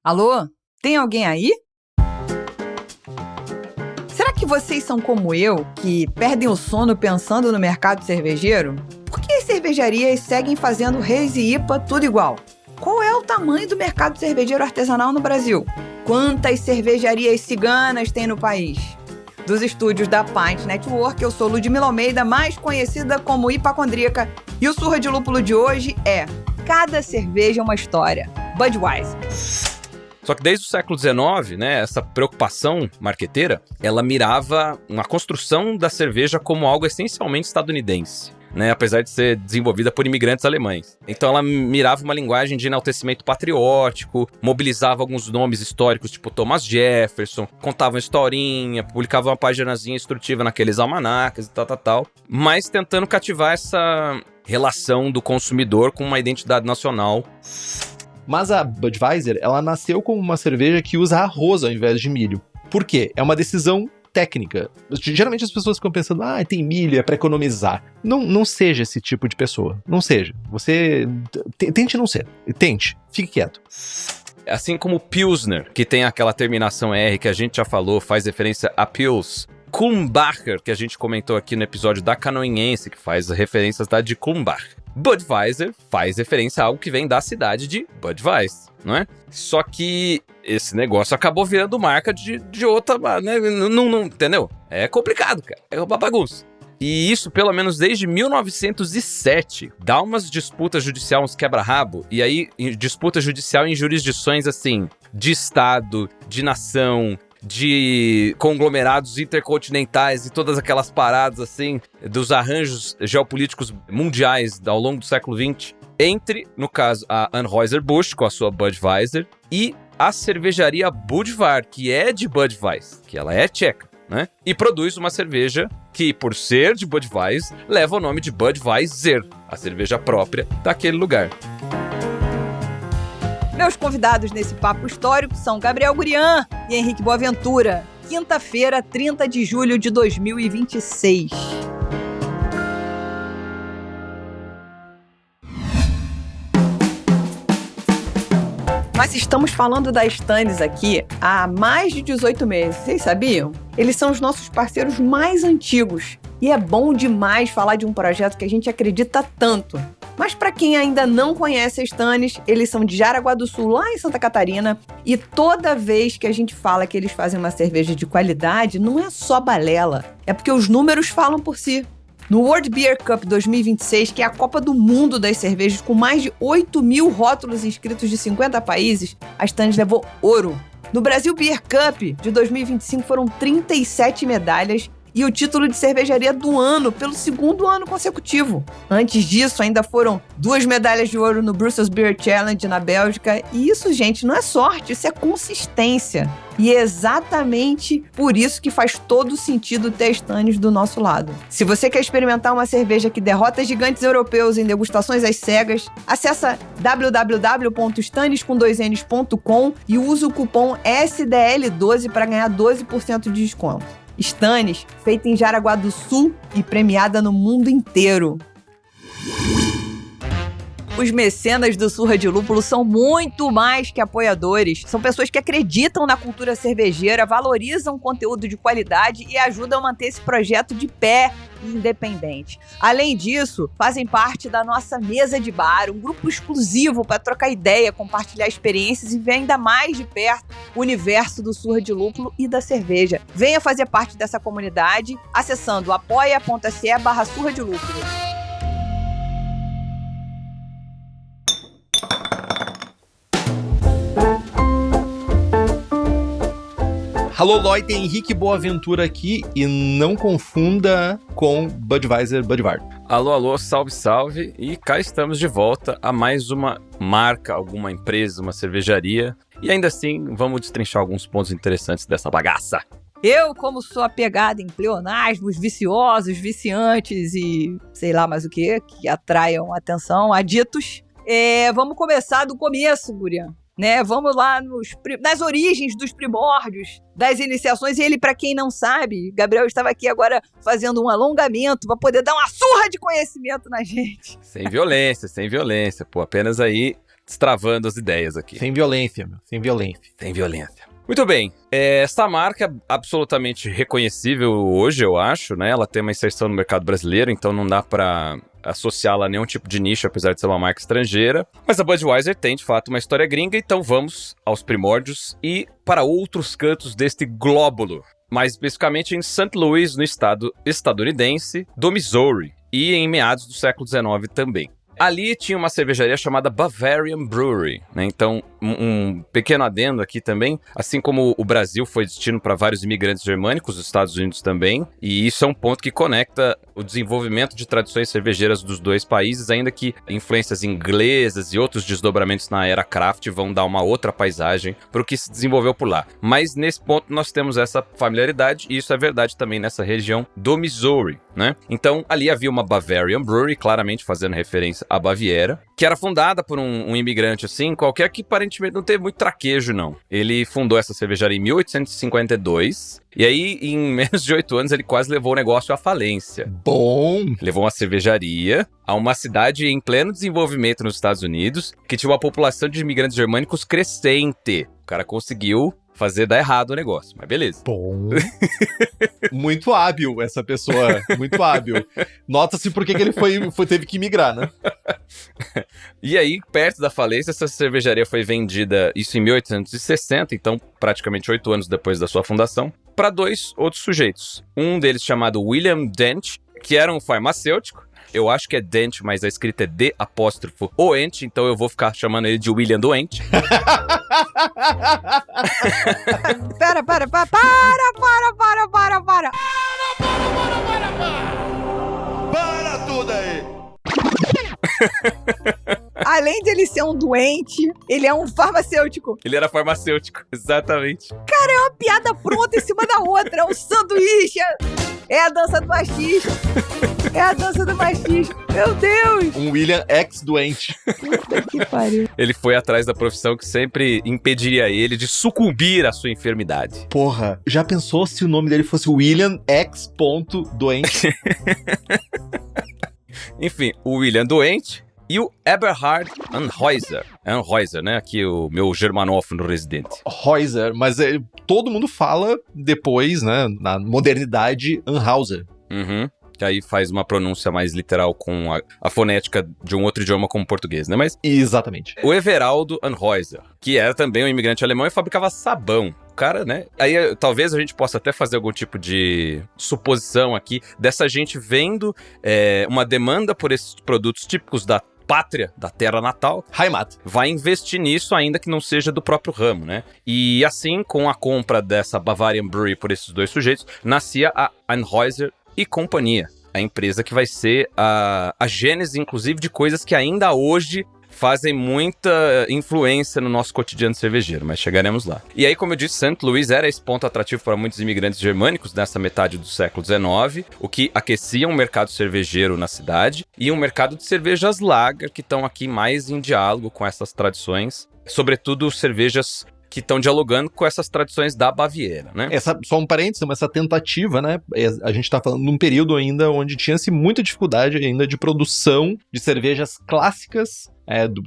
Alô? Tem alguém aí? Será que vocês são como eu, que perdem o sono pensando no mercado cervejeiro? Por que as cervejarias seguem fazendo Reis e IPA tudo igual? Qual é o tamanho do mercado cervejeiro artesanal no Brasil? Quantas cervejarias ciganas tem no país? Dos estúdios da Pint Network, eu sou Ludmila Almeida, mais conhecida como Hipacondríaca, e o Surra de Lúpulo de hoje é Cada Cerveja é uma História, Budweiser. Só que desde o século XIX, né, essa preocupação marqueteira, ela mirava uma construção da cerveja como algo essencialmente estadunidense, né, apesar de ser desenvolvida por imigrantes alemães. Então ela mirava uma linguagem de enaltecimento patriótico, mobilizava alguns nomes históricos, tipo Thomas Jefferson, contava uma historinha, publicava uma paginazinha instrutiva naqueles almanaques e tal, mas tentando cativar essa relação do consumidor com uma identidade nacional. Mas a Budweiser, ela nasceu como uma cerveja que usa arroz ao invés de milho. Por quê? É uma decisão técnica. Geralmente as pessoas ficam pensando, tem milho, é pra economizar. Não seja esse tipo de pessoa. Não seja. Você tente não ser. Tente. Fique quieto. Assim como o Pilsner, que tem aquela terminação R que a gente já falou, faz referência a Pils. Kulmbacher, que a gente comentou aqui no episódio da Canoinense, que faz referências da de Kulmbach. Budweiser faz referência a algo que vem da cidade de Budweiser, não é? Só que esse negócio acabou virando marca de outra, né? Não, entendeu? É complicado, cara. É uma bagunça. E isso, pelo menos desde 1907, dá umas disputas judiciais, uns quebra-rabo, e aí disputa judicial em jurisdições, assim, de estado, de nação, de conglomerados intercontinentais e todas aquelas paradas, assim, dos arranjos geopolíticos mundiais ao longo do século XX, entre, no caso, a Anheuser-Busch, com a sua Budweiser, e a cervejaria Budvar, que é de Budweiser, que ela é tcheca, né? E produz uma cerveja que, por ser de Budweiser, leva o nome de Budweiser, a cerveja própria daquele lugar. Meus convidados nesse papo histórico são Gabriel Gurian e Henrique Boaventura. Quinta-feira, 30 de julho de 2026. Nós estamos falando da Stannis aqui há mais de 18 meses, vocês sabiam? Eles são os nossos parceiros mais antigos e é bom demais falar de um projeto que a gente acredita tanto. Mas para quem ainda não conhece a Stannis, eles são de Jaraguá do Sul, lá em Santa Catarina, e toda vez que a gente fala que eles fazem uma cerveja de qualidade, não é só balela, é porque os números falam por si. No World Beer Cup 2026, que é a Copa do Mundo das cervejas, com mais de 8 mil rótulos inscritos de 50 países, a Stannis levou ouro. No Brasil Beer Cup de 2025 foram 37 medalhas e o título de cervejaria do ano pelo segundo ano consecutivo. Antes disso, ainda foram 2 medalhas de ouro no Brussels Beer Challenge na Bélgica. E isso, gente, não é sorte, isso é consistência. E é exatamente por isso que faz todo sentido ter a Stannis do nosso lado. Se você quer experimentar uma cerveja que derrota gigantes europeus em degustações às cegas, acessa www.stannis.com e usa o cupom SDL12 para ganhar 12% de desconto. Stannis, feita em Jaraguá do Sul e premiada no mundo inteiro. Os mecenas do Surra de Lúpulo são muito mais que apoiadores. São pessoas que acreditam na cultura cervejeira, valorizam conteúdo de qualidade e ajudam a manter esse projeto de pé e independente. Além disso, fazem parte da nossa mesa de bar, um grupo exclusivo para trocar ideia, compartilhar experiências e ver ainda mais de perto o universo do Surra de Lúpulo e da cerveja. Venha fazer parte dessa comunidade acessando apoia.se/Surra de Lúpulo. Alô, Leute, Henrique Boaventura aqui e não confunda com Budweiser. Alô, salve, e cá estamos de volta a mais uma marca, alguma empresa, uma cervejaria, e ainda assim vamos destrinchar alguns pontos interessantes dessa bagaça. Eu, como sou apegada em pleonasmos viciosos, viciantes e sei lá mais o que atraiam atenção, aditos, vamos começar do começo, Gurian. Né, vamos lá nas origens dos primórdios, das iniciações. E ele, para quem não sabe, Gabriel estava aqui agora fazendo um alongamento para poder dar uma surra de conhecimento na gente. Sem violência, pô, apenas aí destravando as ideias aqui. Sem violência, meu. Sem violência. Sem violência. Muito bem, essa marca é absolutamente reconhecível hoje, eu acho, né? Ela tem uma inserção no mercado brasileiro, então não dá pra associá-la a nenhum tipo de nicho, apesar de ser uma marca estrangeira. Mas a Budweiser tem, de fato, uma história gringa, então vamos aos primórdios e para outros cantos deste glóbulo. Mais especificamente em St. Louis, no estado estadunidense do Missouri, e em meados do século XIX também. Ali tinha uma cervejaria chamada Bavarian Brewery, né? Então, um pequeno adendo aqui também, assim como o Brasil foi destino para vários imigrantes germânicos, os Estados Unidos também, e isso é um ponto que conecta o desenvolvimento de tradições cervejeiras dos dois países, ainda que influências inglesas e outros desdobramentos na era craft vão dar uma outra paisagem para o que se desenvolveu por lá. Mas nesse ponto nós temos essa familiaridade, e isso é verdade também nessa região do Missouri, né? Então, ali havia uma Bavarian Brewery, claramente fazendo referência à Baviera, que era fundada por um imigrante, assim, qualquer que aparentemente não teve muito traquejo, não. Ele fundou essa cervejaria em 1852, e aí, em menos de 8 anos, ele quase levou o negócio à falência. Bom! Levou uma cervejaria a uma cidade em pleno desenvolvimento nos Estados Unidos, que tinha uma população de imigrantes germânicos crescente. O cara conseguiu fazer dar errado o negócio, mas beleza. Bom. Muito hábil essa pessoa, muito hábil. Nota-se por que ele teve que migrar, né? E aí, perto da falência, essa cervejaria foi vendida, isso em 1860, então praticamente 8 anos depois da sua fundação, para 2 outros sujeitos. Um deles chamado William Dent, que era um farmacêutico. Eu acho que é Dent, mas a escrita é D''Oente, então eu vou ficar chamando ele de William Doente. Para. Para tudo aí! Além de ele ser um doente, ele é um farmacêutico. Ele era farmacêutico, exatamente. Cara, é uma piada pronta em cima da outra. É um sanduíche. É a dança do machismo. É a dança do machismo. Meu Deus. Um William ex-doente. Puta que pariu. Ele foi atrás da profissão que sempre impediria ele de sucumbir à sua enfermidade. Porra, já pensou se o nome dele fosse William ex.doente? Enfim, o William Doente e o Eberhard Anheuser. Anheuser, né? Aqui o meu germanófono residente. Heuser, mas todo mundo fala depois, né, na modernidade, Anheuser. Uhum. Que aí faz uma pronúncia mais literal com a fonética de um outro idioma como o português, né? Mas exatamente. o Everaldo Anheuser, que era também um imigrante alemão e fabricava sabão. O cara, né? Aí talvez a gente possa até fazer algum tipo de suposição aqui dessa gente vendo uma demanda por esses produtos típicos da pátria, da terra natal, Heimat. vai investir nisso, ainda que não seja do próprio ramo, né? E assim, com a compra dessa Bavarian Brewery por esses 2 sujeitos, nascia a Anheuser e Companhia, a empresa que vai ser a gênese, inclusive, de coisas que ainda hoje fazem muita influência no nosso cotidiano cervejeiro, mas chegaremos lá. E aí, como eu disse, St. Louis era esse ponto atrativo para muitos imigrantes germânicos nessa metade do século XIX, o que aquecia um mercado cervejeiro na cidade e um mercado de cervejas lager, que estão aqui mais em diálogo com essas tradições, sobretudo cervejas que estão dialogando com essas tradições da Baviera, né? Só um parênteses, mas essa tentativa, né? A gente tá falando de um período ainda onde tinha-se muita dificuldade ainda de produção de cervejas clássicas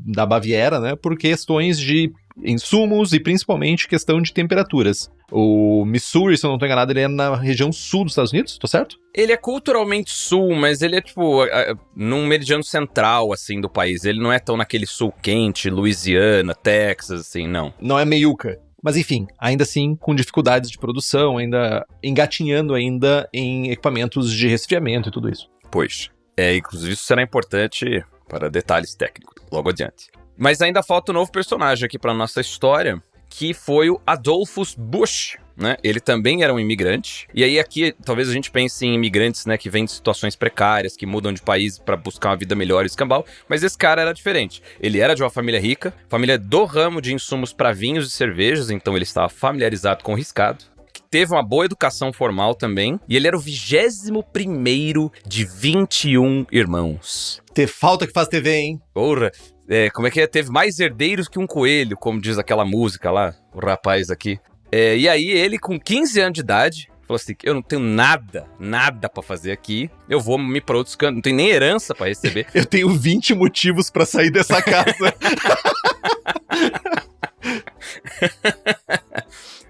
da Baviera, né? Por questões de insumos e principalmente questão de temperaturas. O Missouri, se eu não tô enganado, ele é na região sul dos Estados Unidos, tô certo? Ele é culturalmente sul, mas ele é tipo num meridiano central, assim, do país. Ele não é tão naquele sul quente, Louisiana, Texas, assim, não. Não é meiuca. Mas enfim, ainda assim, com dificuldades de produção, ainda engatinhando ainda em equipamentos de resfriamento e tudo isso. Pois, inclusive isso será importante para detalhes técnicos, logo adiante. Mas ainda falta um novo personagem aqui para nossa história, que foi o Adolphus Busch, né? Ele também era um imigrante. E aí aqui, talvez a gente pense em imigrantes, né, que vêm de situações precárias, que mudam de país para buscar uma vida melhor e escambau. Mas esse cara era diferente. Ele era de uma família rica, família do ramo de insumos para vinhos e cervejas, então ele estava familiarizado com o riscado. Teve uma boa educação formal também. E ele era o 21º de 21 irmãos. Ter falta que faz TV, hein? Porra. Como é que é? Teve mais herdeiros que um coelho, como diz aquela música lá, o rapaz aqui. E aí ele, com 15 anos de idade, falou assim, eu não tenho nada pra fazer aqui, eu vou me para outros cantos, não tenho nem herança pra receber. Eu tenho 20 motivos pra sair dessa casa.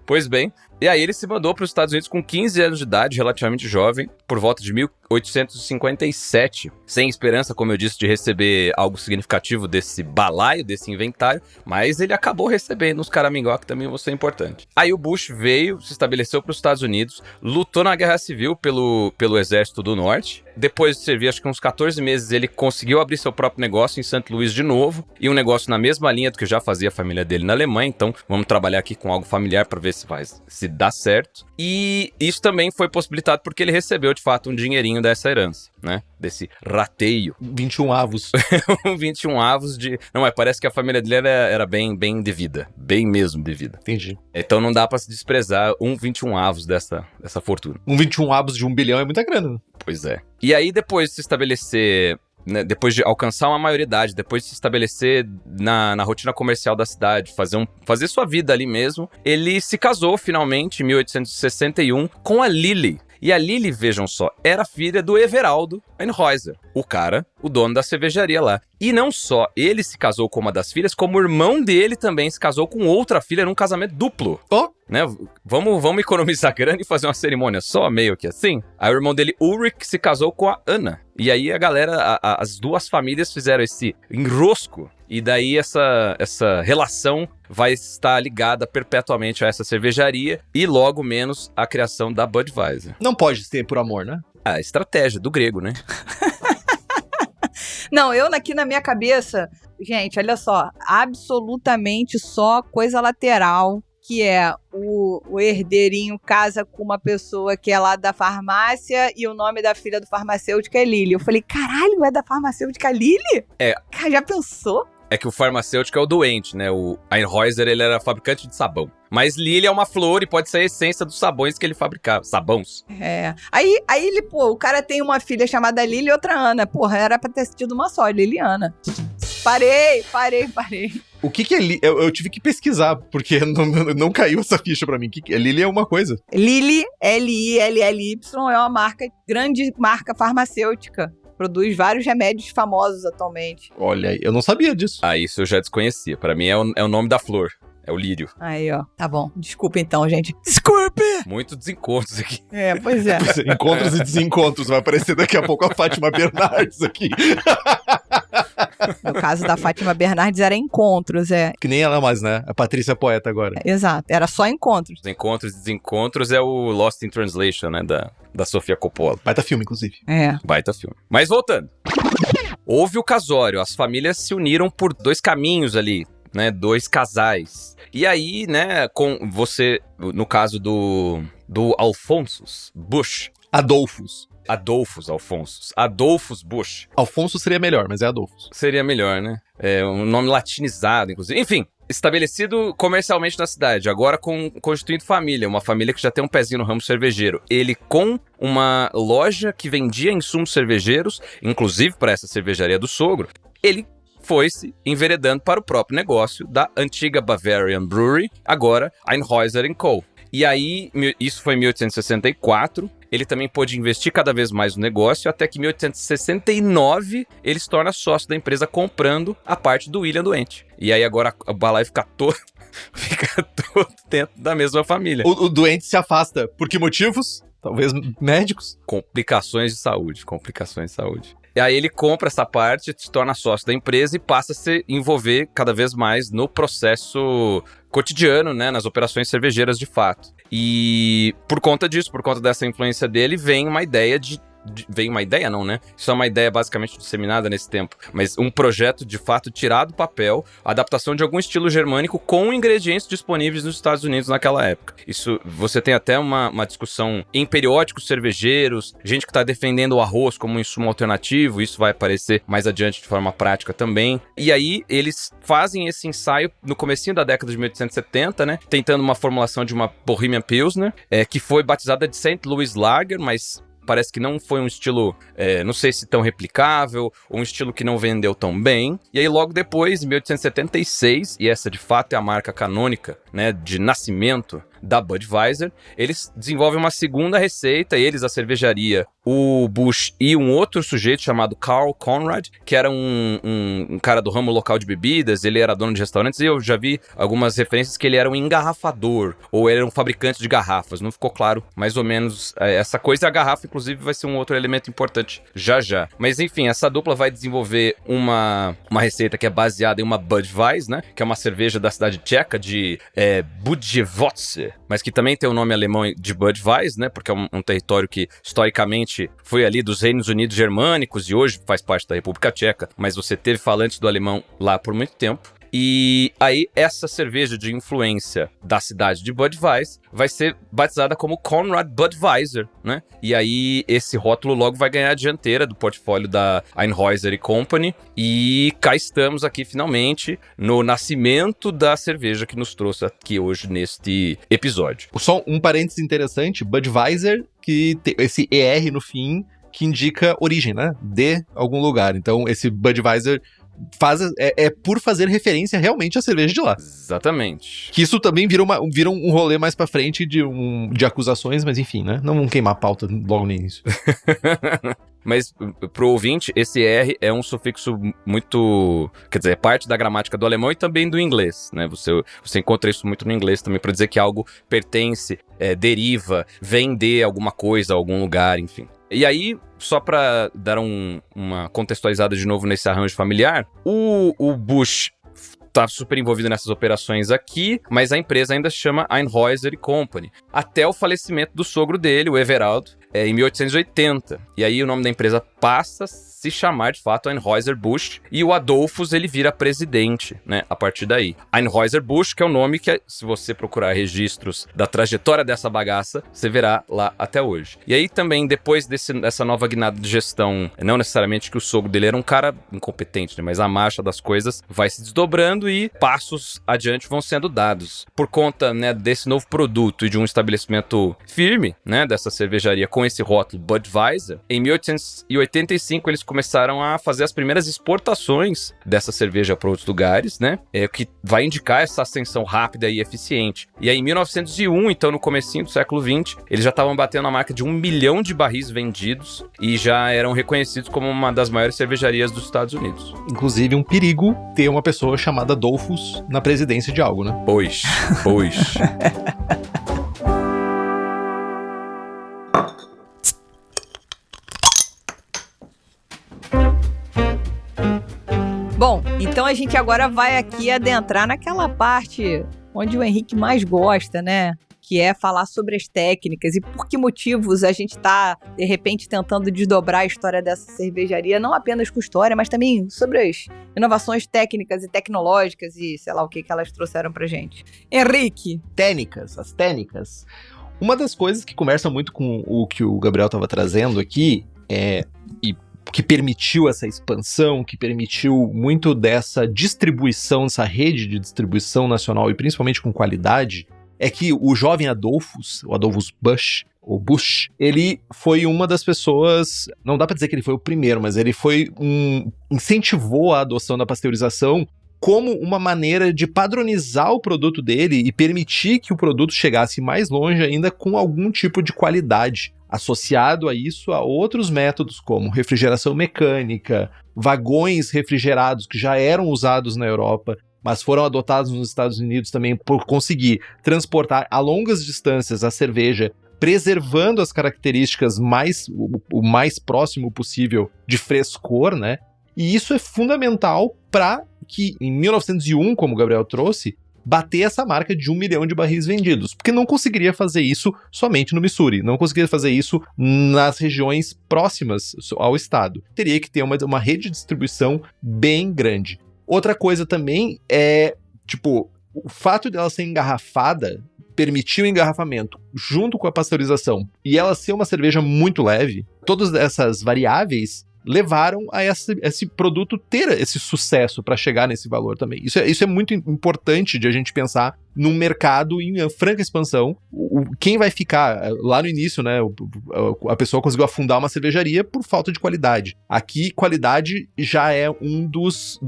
Pois bem, e aí ele se mandou para os Estados Unidos com 15 anos de idade, relativamente jovem, por volta de 1857, sem esperança, como eu disse, de receber algo significativo desse balaio, desse inventário, mas ele acabou recebendo uns caramingó, que também vão ser importante. Aí o Bush veio, se estabeleceu para os Estados Unidos, lutou na Guerra Civil pelo Exército do Norte. Depois de servir, acho que uns 14 meses, ele conseguiu abrir seu próprio negócio em St. Louis de novo, e um negócio na mesma linha do que já fazia a família dele na Alemanha, então vamos trabalhar aqui com algo familiar para ver se dá certo. E isso também foi possibilitado porque ele recebeu, de fato, um dinheirinho dessa herança, né? Desse rateio. 21 avos. 21 avos de... Não, mas parece que a família dele era bem de vida. Bem mesmo de vida. Entendi. Então não dá pra se desprezar 21 avos dessa fortuna. 21 avos de 1 bilhão é muita grana. Pois é. E aí, depois de se estabelecer... Né, depois de alcançar uma maioridade, depois de se estabelecer na rotina comercial da cidade, fazer sua vida ali mesmo, ele se casou finalmente em 1861 com a Lily. E a Lily, vejam só, era filha do Everaldo Einhäuser, o dono da cervejaria lá. E não só ele se casou com uma das filhas, como o irmão dele também se casou com outra filha num casamento duplo. Oh. Né? Vamos economizar grana e fazer uma cerimônia só, meio que assim. Aí o irmão dele, Ulrich, se casou com a Anna. E aí a galera, as duas famílias fizeram esse enrosco. E daí essa relação vai estar ligada perpetuamente a essa cervejaria e logo menos a criação da Budweiser. Não pode ser por amor, né? A estratégia do grego, né? Não, aqui na minha cabeça, gente, olha só, absolutamente só coisa lateral, que é o herdeirinho casa com uma pessoa que é lá da farmácia e o nome da filha do farmacêutico é Lily. Eu falei, caralho, é da farmacêutica Lily? É. Cara, já pensou? É que o farmacêutico é o doente, né? O Einhäuser, ele era fabricante de sabão. Mas Lily é uma flor e pode ser a essência dos sabões que ele fabricava. Sabões. É. Aí ele, o cara tem uma filha chamada Lily e outra Ana. Porra, era pra ter tido uma só, Liliana. Parei. O que é Lily? Eu tive que pesquisar, porque não caiu essa ficha pra mim. Lily é uma coisa. Lily, Lilly, é uma grande marca farmacêutica. Produz vários remédios famosos atualmente. Olha aí, eu não sabia disso. Ah, isso eu já desconhecia. Pra mim é o nome da flor. É o lírio. Aí, ó. Tá bom. Desculpa então, gente. Desculpe! Muitos desencontros aqui. É, pois é. Encontros e desencontros. Vai aparecer daqui a pouco a Fátima Bernardes aqui. No caso da Fátima Bernardes era encontros, é. Que nem ela mais, né? A Patrícia é poeta agora. Exato. Era só encontros. Os encontros e desencontros é o Lost in Translation, né? Da Sofia Coppola. Baita filme, inclusive. É. Baita filme. Mas voltando. Houve o casório. As famílias se uniram por 2 caminhos ali, né? 2 casais. E aí, né, com você, no caso do Alphonsus Bush. Adolphus Bush. Alfonso seria melhor, mas é Adolphus. Seria melhor, né? É um nome latinizado, inclusive. Enfim, estabelecido comercialmente na cidade, agora constituindo família, uma família que já tem um pezinho no ramo cervejeiro. Ele com uma loja que vendia insumos cervejeiros, inclusive para essa cervejaria do sogro, ele foi se enveredando para o próprio negócio da antiga Bavarian Brewery, agora Einhäuser & Co. E aí, isso foi em 1864, ele também pôde investir cada vez mais no negócio, até que em 1869 ele se torna sócio da empresa comprando a parte do William doente. E aí agora o balaio fica todo dentro da mesma família. O doente se afasta. Por que motivos? Talvez médicos? Complicações de saúde. E aí ele compra essa parte, se torna sócio da empresa e passa a se envolver cada vez mais no processo cotidiano, né, nas operações cervejeiras de fato. E por conta disso, por conta dessa influência dele, vem uma ideia vem uma ideia não, né? Isso é uma ideia basicamente disseminada nesse tempo, mas um projeto de fato tirado do papel, adaptação de algum estilo germânico com ingredientes disponíveis nos Estados Unidos naquela época. Isso, você tem até uma discussão em periódicos cervejeiros, gente que está defendendo o arroz como um insumo alternativo, isso vai aparecer mais adiante de forma prática também. E aí eles fazem esse ensaio no comecinho da década de 1870, né? Tentando uma formulação de uma Bohemian Pilsner, que foi batizada de St. Louis Lager, mas parece que não foi um estilo, não sei se tão replicável, ou um estilo que não vendeu tão bem. E aí logo depois, em 1876, e essa de fato é a marca canônica né, de nascimento da Budweiser, eles desenvolvem uma segunda receita, eles, a cervejaria, o Busch e um outro sujeito chamado Carl Conrad, que era um cara do ramo local de bebidas, ele era dono de restaurantes, e eu já vi algumas referências que ele era um engarrafador, ou ele era um fabricante de garrafas, não ficou claro mais ou menos essa coisa. A garrafa, inclusive, vai ser um outro elemento importante já. Mas enfim, essa dupla vai desenvolver uma receita que é baseada em uma Budweiser, né, que é uma cerveja da cidade tcheca de Budjewoce, mas que também tem o nome alemão de Budweiser, né, porque é um território que historicamente foi ali dos Reinos Unidos Germânicos e hoje faz parte da República Tcheca, mas você teve falantes do alemão lá por muito tempo. E aí, essa cerveja de influência da cidade de Budweiser vai ser batizada como Conrad Budweiser, né? E aí, esse rótulo logo vai ganhar a dianteira do portfólio da Anheuser Company. E cá estamos aqui, finalmente, no nascimento da cerveja que nos trouxe aqui hoje neste episódio. Só um parênteses interessante, Budweiser, que tem esse ER no fim, que indica origem, né? De algum lugar. Então, esse Budweiser por fazer referência realmente à cerveja de lá. Exatamente. Que isso também vira um rolê mais pra frente de acusações, mas enfim, né? Não vamos queimar a pauta logo no início. Mas pro ouvinte, esse R é um sufixo muito... Quer dizer, é parte da gramática do alemão e também do inglês, né? Você encontra isso muito no inglês também pra dizer que algo pertence, deriva, vem de alguma coisa, algum lugar, enfim. E aí, só pra dar uma contextualizada de novo nesse arranjo familiar, o Busch tá super envolvido nessas operações aqui, mas a empresa ainda se chama Anheuser Company, até o falecimento do sogro dele, o Everaldo, em 1880. E aí o nome da empresa passa a se chamar, de fato, Anheuser-Busch, e o Adolphus, ele vira presidente, né, a partir daí. Anheuser-Busch, que é o nome que, se você procurar registros da trajetória dessa bagaça, você verá lá até hoje. E aí também, depois dessa nova guinada de gestão, não necessariamente que o sogro dele era um cara incompetente, né, mas a marcha das coisas vai se desdobrando e passos adiante vão sendo dados. Por conta, né, desse novo produto e de um estabelecimento firme, né, dessa cervejaria com esse rótulo Budweiser, em 1885 eles começaram a fazer as primeiras exportações dessa cerveja para outros lugares, né? O que vai indicar essa ascensão rápida e eficiente. E aí, em 1901, então no comecinho do século XX, eles já estavam batendo a marca de 1 milhão de barris vendidos e já eram reconhecidos como uma das maiores cervejarias dos Estados Unidos. Inclusive, um perigo ter uma pessoa chamada Adolphus na presidência de algo, né? Pois. Bom, então a gente agora vai aqui adentrar naquela parte onde o Henrique mais gosta, né? Que é falar sobre as técnicas e por que motivos a gente está, de repente, tentando desdobrar a história dessa cervejaria, não apenas com história, mas também sobre as inovações técnicas e tecnológicas e sei lá o que elas trouxeram pra gente. Henrique! As técnicas. Uma das coisas que conversa muito com o que o Gabriel estava trazendo aqui e que permitiu essa expansão, que permitiu muito dessa distribuição, essa rede de distribuição nacional e principalmente com qualidade, é que o jovem Adolphus, o Adolphus Busch, ele foi uma das pessoas, não dá pra dizer que ele foi o primeiro, mas ele incentivou a adoção da pasteurização como uma maneira de padronizar o produto dele e permitir que o produto chegasse mais longe ainda com algum tipo de qualidade. Associado a isso a outros métodos como refrigeração mecânica, vagões refrigerados que já eram usados na Europa, mas foram adotados nos Estados Unidos também por conseguir transportar a longas distâncias a cerveja, preservando as características o mais próximo possível de frescor, né? E isso é fundamental para que, em 1901, como o Gabriel trouxe, bater essa marca de 1 milhão de barris vendidos, porque não conseguiria fazer isso somente no Missouri, não conseguiria fazer isso nas regiões próximas ao estado. Teria que ter uma rede de distribuição bem grande. Outra coisa também é, o fato dela ser engarrafada permitiu o engarrafamento junto com a pasteurização e ela ser uma cerveja muito leve, todas essas variáveis levaram a esse produto ter esse sucesso para chegar nesse valor também. Isso é muito importante de a gente pensar num mercado em franca expansão. Quem vai ficar lá no início, né? A pessoa conseguiu afundar uma cervejaria por falta de qualidade. Aqui, qualidade já é um dos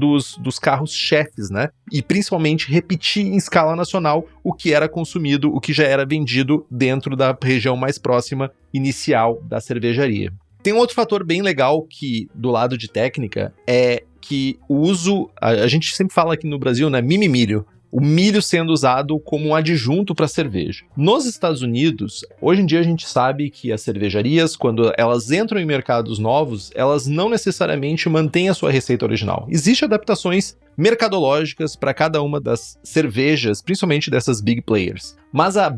carros-chefes, né? E principalmente repetir em escala nacional o que era consumido, o que já era vendido dentro da região mais próxima inicial da cervejaria. Tem um outro fator bem legal que, do lado de técnica, é que o uso, a gente sempre fala aqui no Brasil, né, mimimilho, o milho sendo usado como um adjunto para cerveja. Nos Estados Unidos, hoje em dia a gente sabe que as cervejarias, quando elas entram em mercados novos, elas não necessariamente mantêm a sua receita original. Existem adaptações mercadológicas para cada uma das cervejas, principalmente dessas big players. Mas a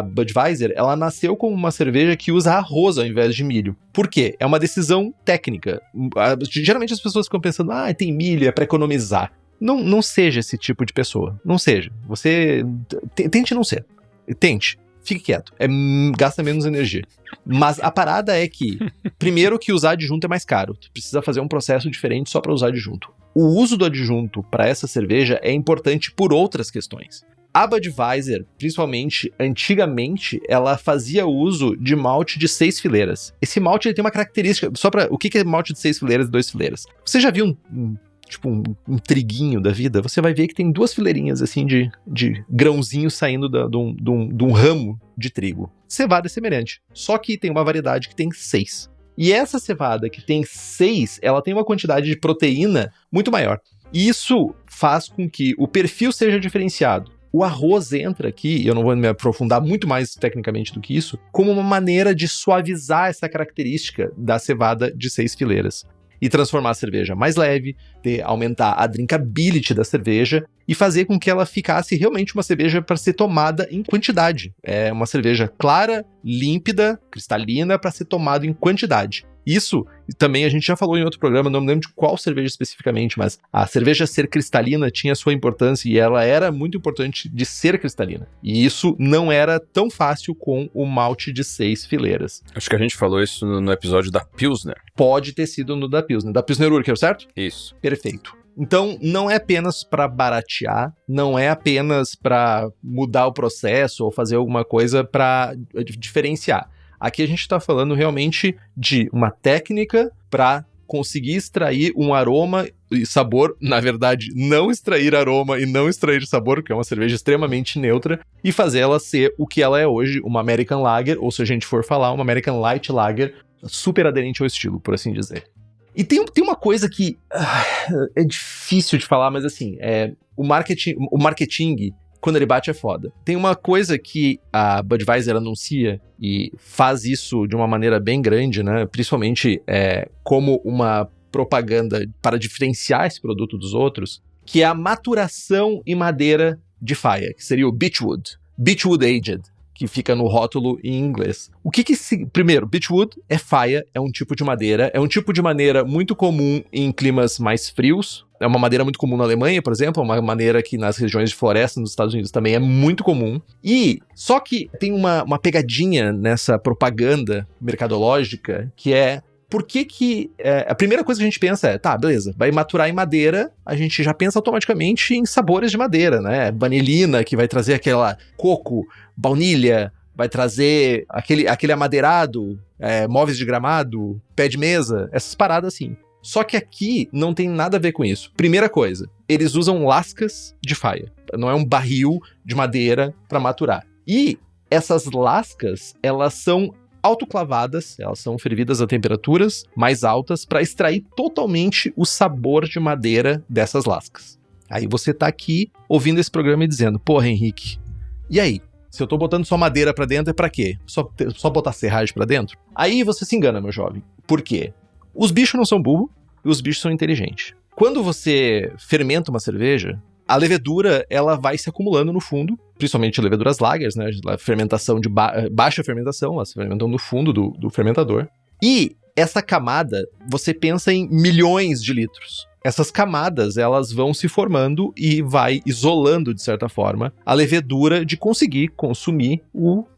Budweiser, ela nasceu como uma cerveja que usa arroz ao invés de milho. Por quê? É uma decisão técnica. Geralmente as pessoas ficam pensando, tem milho, é para economizar. Não seja esse tipo de pessoa. Não seja. Você tente não ser. Tente. Fique quieto. Gasta menos energia. Mas a parada é que, primeiro, que usar adjunto é mais caro. Tu precisa fazer um processo diferente só para usar adjunto. O uso do adjunto para essa cerveja é importante por outras questões. A Budweiser, principalmente antigamente, ela fazia uso de malte de 6 fileiras. Esse malte ele tem uma característica. O que é malte de 6 fileiras e 2 fileiras? Você já viu um triguinho da vida? Você vai ver que tem 2 fileirinhas assim de grãozinhos saindo de um ramo de trigo. Cevada é semelhante, só que tem uma variedade que tem 6. E essa cevada que tem 6, ela tem uma quantidade de proteína muito maior. Isso faz com que o perfil seja diferenciado. O arroz entra aqui, e eu não vou me aprofundar muito mais tecnicamente do que isso, como uma maneira de suavizar essa característica da cevada de 6 fileiras. E transformar a cerveja mais leve, aumentar a drinkability da cerveja e fazer com que ela ficasse realmente uma cerveja para ser tomada em quantidade. É uma cerveja clara, límpida, cristalina, para ser tomada em quantidade. Isso também a gente já falou em outro programa, não me lembro de qual cerveja especificamente, mas a cerveja ser cristalina tinha sua importância e ela era muito importante de ser cristalina. E isso não era tão fácil com o malte de 6 fileiras. Acho que a gente falou isso no episódio da Pilsner. Pode ter sido no da Pilsner Urquell, certo? Isso. Perfeito. Então, não é apenas para baratear, não é apenas para mudar o processo ou fazer alguma coisa para diferenciar. Aqui a gente está falando realmente de uma técnica para conseguir extrair um aroma e sabor, na verdade, não extrair aroma e não extrair sabor, que é uma cerveja extremamente neutra, e fazer ela ser o que ela é hoje, uma American Lager, ou se a gente for falar, uma American Light Lager, super aderente ao estilo, por assim dizer. E tem uma coisa que é difícil de falar, mas assim, o marketing, quando ele bate, é foda. Tem uma coisa que a Budweiser anuncia e faz isso de uma maneira bem grande, né? Principalmente como uma propaganda para diferenciar esse produto dos outros, que é a maturação em madeira de faia, que seria o Beechwood Aged, que fica no rótulo em inglês. Primeiro, Beechwood é faia, é um tipo de madeira muito comum em climas mais frios. É uma madeira muito comum na Alemanha, por exemplo, é uma madeira que nas regiões de floresta nos Estados Unidos também é muito comum. E só que tem uma pegadinha nessa propaganda mercadológica, que é por que a primeira coisa que a gente pensa é, tá, beleza, vai maturar em madeira, a gente já pensa automaticamente em sabores de madeira, né? Vanilina, que vai trazer aquela coco, baunilha, vai trazer aquele amadeirado, móveis de gramado, pé de mesa, essas paradas assim. Só que aqui não tem nada a ver com isso. Primeira coisa, eles usam lascas de faia. Não é um barril de madeira para maturar. E essas lascas, elas são autoclavadas, elas são fervidas a temperaturas mais altas para extrair totalmente o sabor de madeira dessas lascas. Aí você tá aqui ouvindo esse programa e dizendo, porra, Henrique, e aí? Se eu tô botando só madeira pra dentro, é pra quê? Só botar serragem pra dentro? Aí você se engana, meu jovem. Por quê? Os bichos não são burros e os bichos são inteligentes. Quando você fermenta uma cerveja, a levedura ela vai se acumulando no fundo, principalmente leveduras lagers, né? Fermentação de baixa fermentação, elas se fermentam no fundo do fermentador. E essa camada, você pensa em milhões de litros. Essas camadas, elas vão se formando e vai isolando, de certa forma, a levedura de conseguir consumir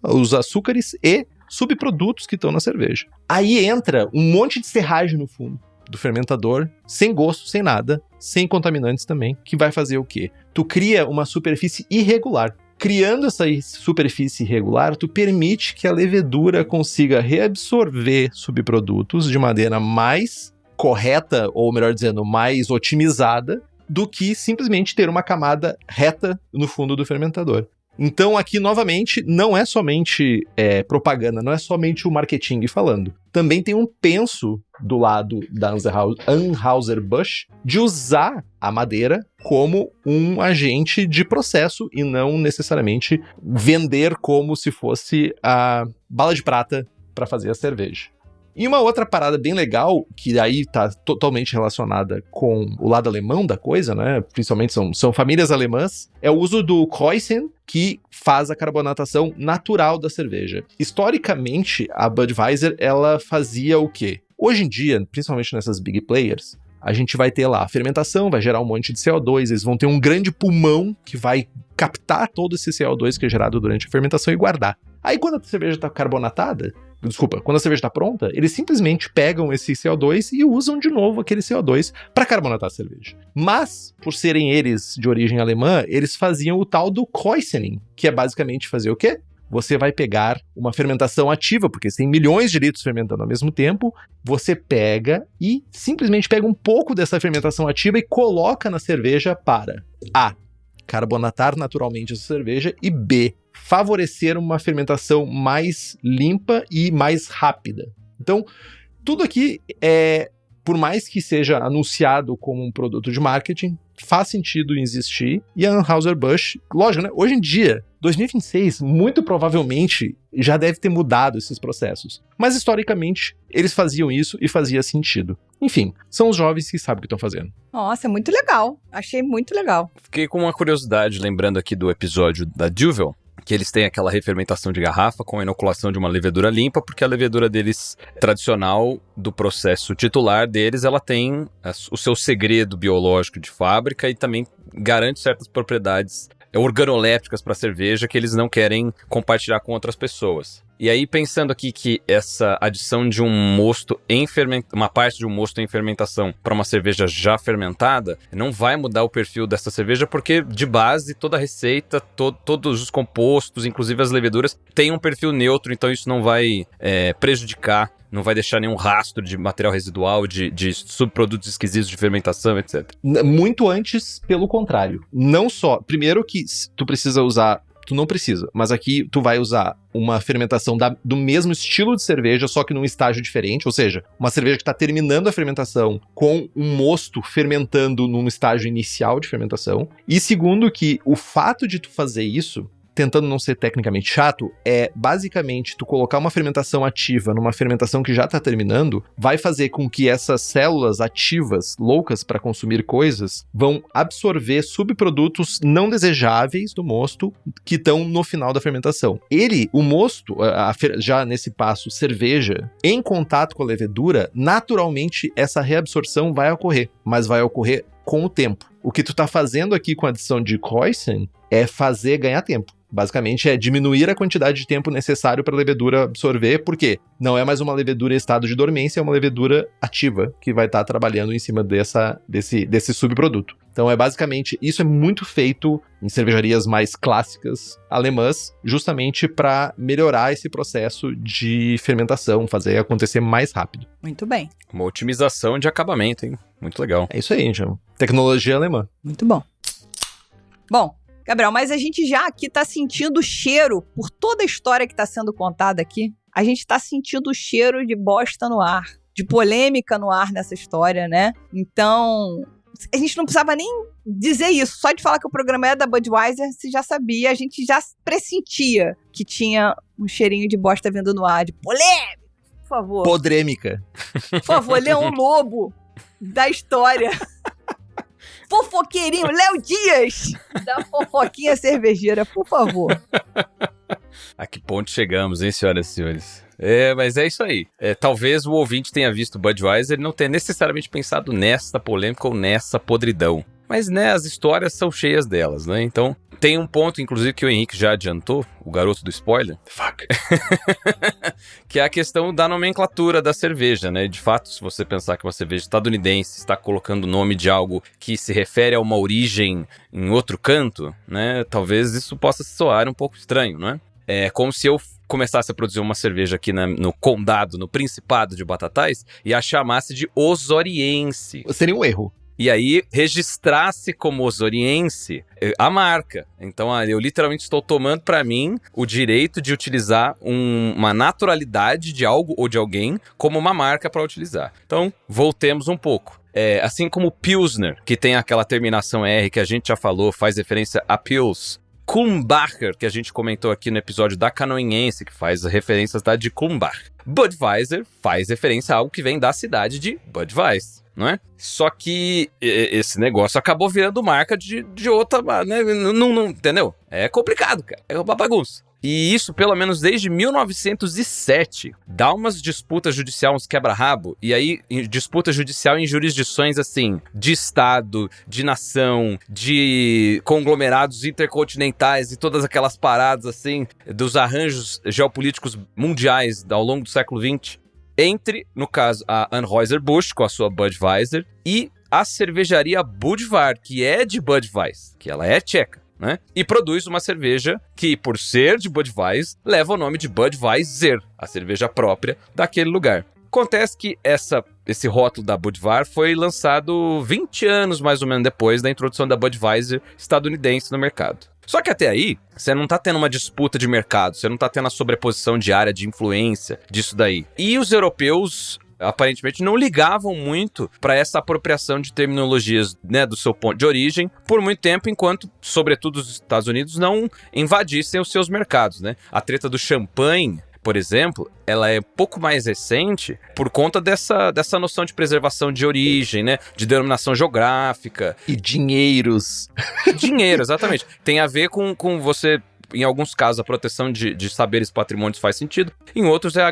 os açúcares e subprodutos que estão na cerveja. Aí entra um monte de serragem no fundo do fermentador, sem gosto, sem nada, sem contaminantes também, que vai fazer o quê? Tu cria uma superfície irregular. Criando essa superfície irregular, tu permite que a levedura consiga reabsorver subprodutos de maneira mais correta, ou melhor dizendo, mais otimizada, do que simplesmente ter uma camada reta no fundo do fermentador. Então aqui, novamente, não é somente propaganda, não é somente o marketing falando. Também tem um penso do lado da Anheuser-Busch de usar a madeira como um agente de processo e não necessariamente vender como se fosse a bala de prata para fazer a cerveja. E uma outra parada bem legal, que aí tá totalmente relacionada com o lado alemão da coisa, né? Principalmente são famílias alemãs, é o uso do Kreuzen, que faz a carbonatação natural da cerveja. Historicamente, a Budweiser, ela fazia o quê? Hoje em dia, principalmente nessas big players, a gente vai ter lá a fermentação, vai gerar um monte de CO2, eles vão ter um grande pulmão que vai captar todo esse CO2 que é gerado durante a fermentação e guardar. Aí quando a cerveja está carbonatada, quando a cerveja está pronta, eles simplesmente pegam esse CO2 e usam de novo aquele CO2 para carbonatar a cerveja. Mas, por serem eles de origem alemã, eles faziam o tal do Kreuzening, que é basicamente fazer o quê? Você vai pegar uma fermentação ativa, porque tem milhões de litros fermentando ao mesmo tempo, você pega e simplesmente pega um pouco dessa fermentação ativa e coloca na cerveja para A, carbonatar naturalmente essa cerveja, e B, favorecer uma fermentação mais limpa e mais rápida. Então, tudo aqui por mais que seja anunciado como um produto de marketing, faz sentido em existir, e a Anheuser-Busch, lógico, né? Hoje em dia, 2026, muito provavelmente já deve ter mudado esses processos. Mas, historicamente, eles faziam isso e fazia sentido. Enfim, são os jovens que sabem o que estão fazendo. Nossa, muito legal. Achei muito legal. Fiquei com uma curiosidade, lembrando aqui do episódio da Duvel, que eles têm aquela refermentação de garrafa com a inoculação de uma levedura limpa, porque a levedura deles, tradicional do processo titular deles, ela tem o seu segredo biológico de fábrica e também garante certas propriedades organolépticas para a cerveja que eles não querem compartilhar com outras pessoas. E aí, pensando aqui que essa adição de um mosto uma parte de um mosto em fermentação para uma cerveja já fermentada, não vai mudar o perfil dessa cerveja, porque de base, toda a receita, todos os compostos, inclusive as leveduras, tem um perfil neutro, então isso não vai prejudicar, não vai deixar nenhum rastro de material residual, de subprodutos esquisitos de fermentação, etc. Muito antes, pelo contrário. Não só, primeiro que tu precisa usar, tu não precisa, mas aqui tu vai usar uma fermentação do mesmo estilo de cerveja, só que num estágio diferente, ou seja, uma cerveja que está terminando a fermentação com um mosto fermentando num estágio inicial de fermentação. E segundo que o fato de tu fazer isso, tentando não ser tecnicamente chato, é basicamente tu colocar uma fermentação ativa numa fermentação que já está terminando, vai fazer com que essas células ativas, loucas para consumir coisas, vão absorver subprodutos não desejáveis do mosto que estão no final da fermentação. O mosto, já nesse passo, cerveja, em contato com a levedura, naturalmente essa reabsorção vai ocorrer, mas vai ocorrer com o tempo. O que tu tá fazendo aqui com a adição de Kreuzen é fazer ganhar tempo. Basicamente é diminuir a quantidade de tempo necessário para a levedura absorver, porque não é mais uma levedura em estado de dormência, é uma levedura ativa que vai estar trabalhando em cima desse subproduto. Então é basicamente, isso é muito feito em cervejarias mais clássicas alemãs, justamente para melhorar esse processo de fermentação, fazer acontecer mais rápido. Muito bem. Uma otimização de acabamento, hein? Muito legal. É isso aí, gente. Tecnologia alemã. Muito bom. Bom, Gabriel, mas a gente já aqui tá sentindo o cheiro, por toda a história que tá sendo contada aqui, a gente tá sentindo o cheiro de bosta no ar, de polêmica no ar nessa história, né? Então, a gente não precisava nem dizer isso, só de falar que o programa é da Budweiser, você já sabia, a gente já pressentia que tinha um cheirinho de bosta vindo no ar, de polêmica, por favor. Podrêmica. Por favor, Leão Lobo da história. Fofoqueirinho, Léo Dias, da fofoquinha cervejeira, por favor. A que ponto chegamos, hein, senhoras e senhores? Mas é isso aí. Talvez o ouvinte tenha visto Budweiser e não tenha necessariamente pensado nessa polêmica ou nessa podridão. Mas, né, as histórias são cheias delas, né? Então, Tem um ponto, inclusive, que o Henrique já adiantou, o garoto do spoiler. Fuck. Que é a questão da nomenclatura da cerveja, né? De fato, se você pensar que uma cerveja estadunidense está colocando o nome de algo que se refere a uma origem em outro canto, né? Talvez isso possa soar um pouco estranho, não é? É como se eu começasse a produzir uma cerveja aqui no condado, no Principado de Batatais, e a chamasse de Osoriense. Seria um erro. E aí registrasse como Osoriense a marca. Então eu literalmente estou tomando para mim o direito de utilizar uma naturalidade de algo ou de alguém como uma marca para utilizar. Então voltemos um pouco. Assim como o Pilsner, que tem aquela terminação R que a gente já falou, faz referência a Pils. Kulmbacher, que a gente comentou aqui no episódio da Canoinhense, que faz referências de Kulmbach. Budweiser faz referência a algo que vem da cidade de Budweiser. Não é? Só que esse negócio acabou virando marca de outra, né? Não, entendeu? É complicado, cara. É uma bagunça. E isso, pelo menos desde 1907, dá umas disputas judiciais, uns quebra-rabo, e aí disputa judicial em jurisdições assim, de estado, de nação, de conglomerados intercontinentais e todas aquelas paradas assim, dos arranjos geopolíticos mundiais ao longo do século XX. Entre, no caso, a Anheuser-Busch, com a sua Budweiser, e a cervejaria Budvar, que é de Budweiser, que ela é tcheca, né? E produz uma cerveja que, por ser de Budweiser, leva o nome de Budweiser, a cerveja própria daquele lugar. Acontece que esse rótulo da Budvar foi lançado 20 anos, mais ou menos, depois da introdução da Budweiser estadunidense no mercado. Só que até aí, você não tá tendo uma disputa de mercado, você não tá tendo a sobreposição de área de influência disso daí. E os europeus, aparentemente, não ligavam muito para essa apropriação de terminologias, né, do seu ponto de origem por muito tempo, enquanto, sobretudo, os Estados Unidos não invadissem os seus mercados, né? A treta do champanhe, por exemplo, ela é um pouco mais recente por conta dessa noção de preservação de origem, né? De denominação geográfica. E dinheiros. Dinheiro, exatamente. Tem a ver com você... Em alguns casos, a proteção de saberes patrimônios faz sentido. Em outros, é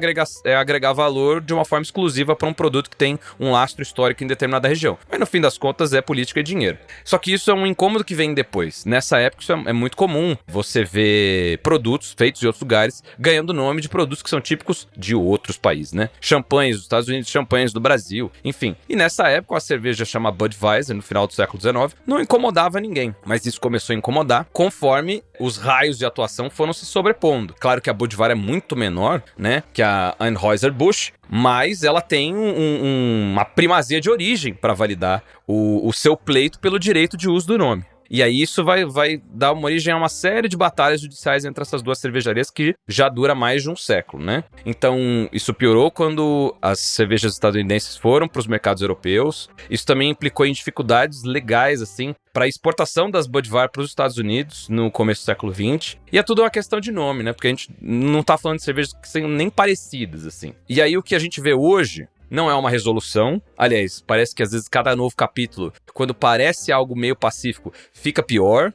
agregar valor de uma forma exclusiva para um produto que tem um lastro histórico em determinada região. Mas, no fim das contas, é política e dinheiro. Só que isso é um incômodo que vem depois. Nessa época, isso é muito comum. Você vê produtos feitos em outros lugares ganhando nome de produtos que são típicos de outros países, né? Champanhes dos Estados Unidos, champanhes do Brasil, enfim. E nessa época, a cerveja chama Budweiser, no final do século XIX, não incomodava ninguém. Mas isso começou a incomodar conforme os raios de atuação foram se sobrepondo. Claro que a Budvar é muito menor, né, que a Anheuser-Busch, mas ela tem uma primazia de origem para validar o seu pleito pelo direito de uso do nome. E aí isso vai dar uma origem a uma série de batalhas judiciais entre essas duas cervejarias que já dura mais de um século, né? Então, isso piorou quando as cervejas estadunidenses foram para os mercados europeus. Isso também implicou em dificuldades legais, assim, para a exportação das Budvar para os Estados Unidos no começo do século XX. E é tudo uma questão de nome, né? Porque a gente não tá falando de cervejas que são nem parecidas, assim. E aí o que a gente vê hoje não é uma resolução. Aliás, parece que às vezes cada novo capítulo, quando parece algo meio pacífico, fica pior.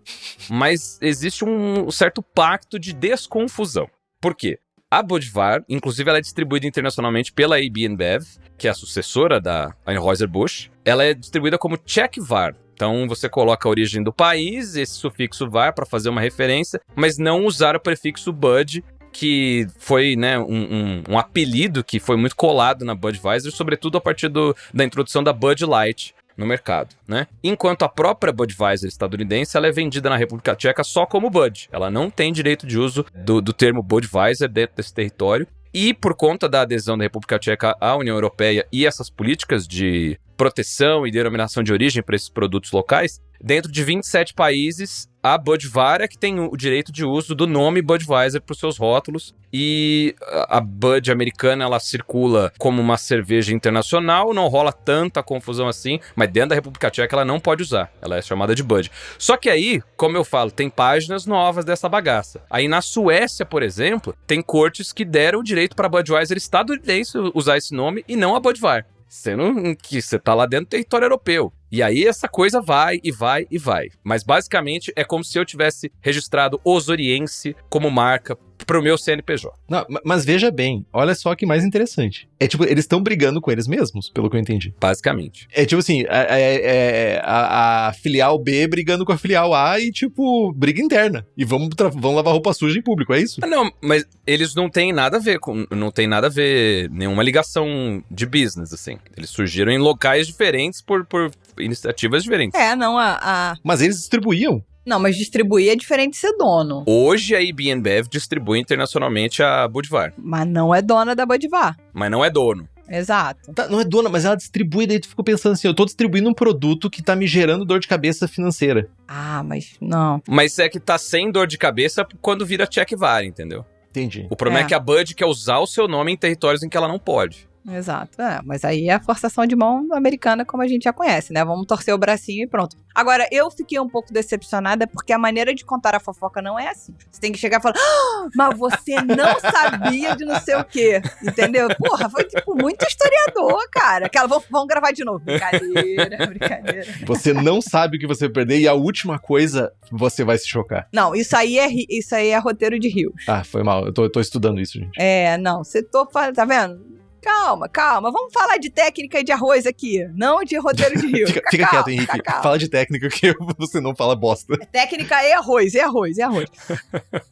Mas existe um certo pacto de desconfusão. Por quê? A Budvar, inclusive, ela é distribuída internacionalmente pela AB InBev, que é a sucessora da Anheuser-Busch. Ela é distribuída como Czech-Var. Então você coloca a origem do país, esse sufixo var para fazer uma referência, mas não usar o prefixo Bud, que foi, né, um apelido que foi muito colado na Budweiser, sobretudo a partir da introdução da Bud Light no mercado, né? Enquanto a própria Budweiser estadunidense, ela é vendida na República Tcheca só como Bud. Ela não tem direito de uso do termo Budweiser dentro desse território. E por conta da adesão da República Tcheca à União Europeia e essas políticas de proteção e denominação de origem para esses produtos locais, dentro de 27 países, a Budvar é que tem o direito de uso do nome Budweiser para os seus rótulos. E a Bud americana, ela circula como uma cerveja internacional, não rola tanta confusão assim, mas dentro da República Tcheca ela não pode usar, ela é chamada de Bud. Só que aí, como eu falo, tem páginas novas dessa bagaça. Aí na Suécia, por exemplo, tem cortes que deram o direito para a Budweiser estadunidense usar esse nome e não a Budvar, sendo que você tá lá dentro do território europeu. E aí essa coisa vai e vai e vai. Mas basicamente é como se eu tivesse registrado Osoriense como marca pro meu CNPJ. Não, mas veja bem, olha só que mais interessante. É tipo, eles estão brigando com eles mesmos, pelo que eu entendi. Basicamente. É tipo assim, a filial B brigando com a filial A e tipo, briga interna. E vamos lavar roupa suja em público, é isso? Não, mas eles não têm nada a ver com... Não tem nada a ver, nenhuma ligação de business, assim. Eles surgiram em locais diferentes por iniciativas diferentes. Não, Mas eles distribuíam. Não, mas distribuir é diferente de ser dono. Hoje a AB InBev distribui internacionalmente a Budvar, Mas não é dona da Budvar. mas não é dono. Exato. Tá, não é dona, mas ela distribui, daí tu ficou pensando assim, eu tô distribuindo um produto que tá me gerando dor de cabeça financeira. Mas não. Mas é que tá sem dor de cabeça quando vira check-var, entendeu? Entendi. O problema é que a Bud quer usar o seu nome em territórios em que ela não pode. Exato. Mas aí é a forçação de mão americana, como a gente já conhece, né? Vamos torcer o bracinho e pronto. Agora, eu fiquei um pouco decepcionada porque a maneira de contar a fofoca não é assim. Você tem que chegar e falar, mas você não sabia de não sei o quê. Entendeu? Porra, foi tipo muito historiador, cara. Vamos gravar de novo. Brincadeira. Você não sabe o que você vai perder e a última coisa você vai se chocar. Não, isso aí é roteiro de Rios. Foi mal. Eu tô estudando isso, gente. Não, você tá vendo? Calma. Vamos falar de técnica de arroz aqui, não de roteiro de Rios. Fica quieto, Henrique. Fala de técnica que você não fala bosta. Técnica e arroz.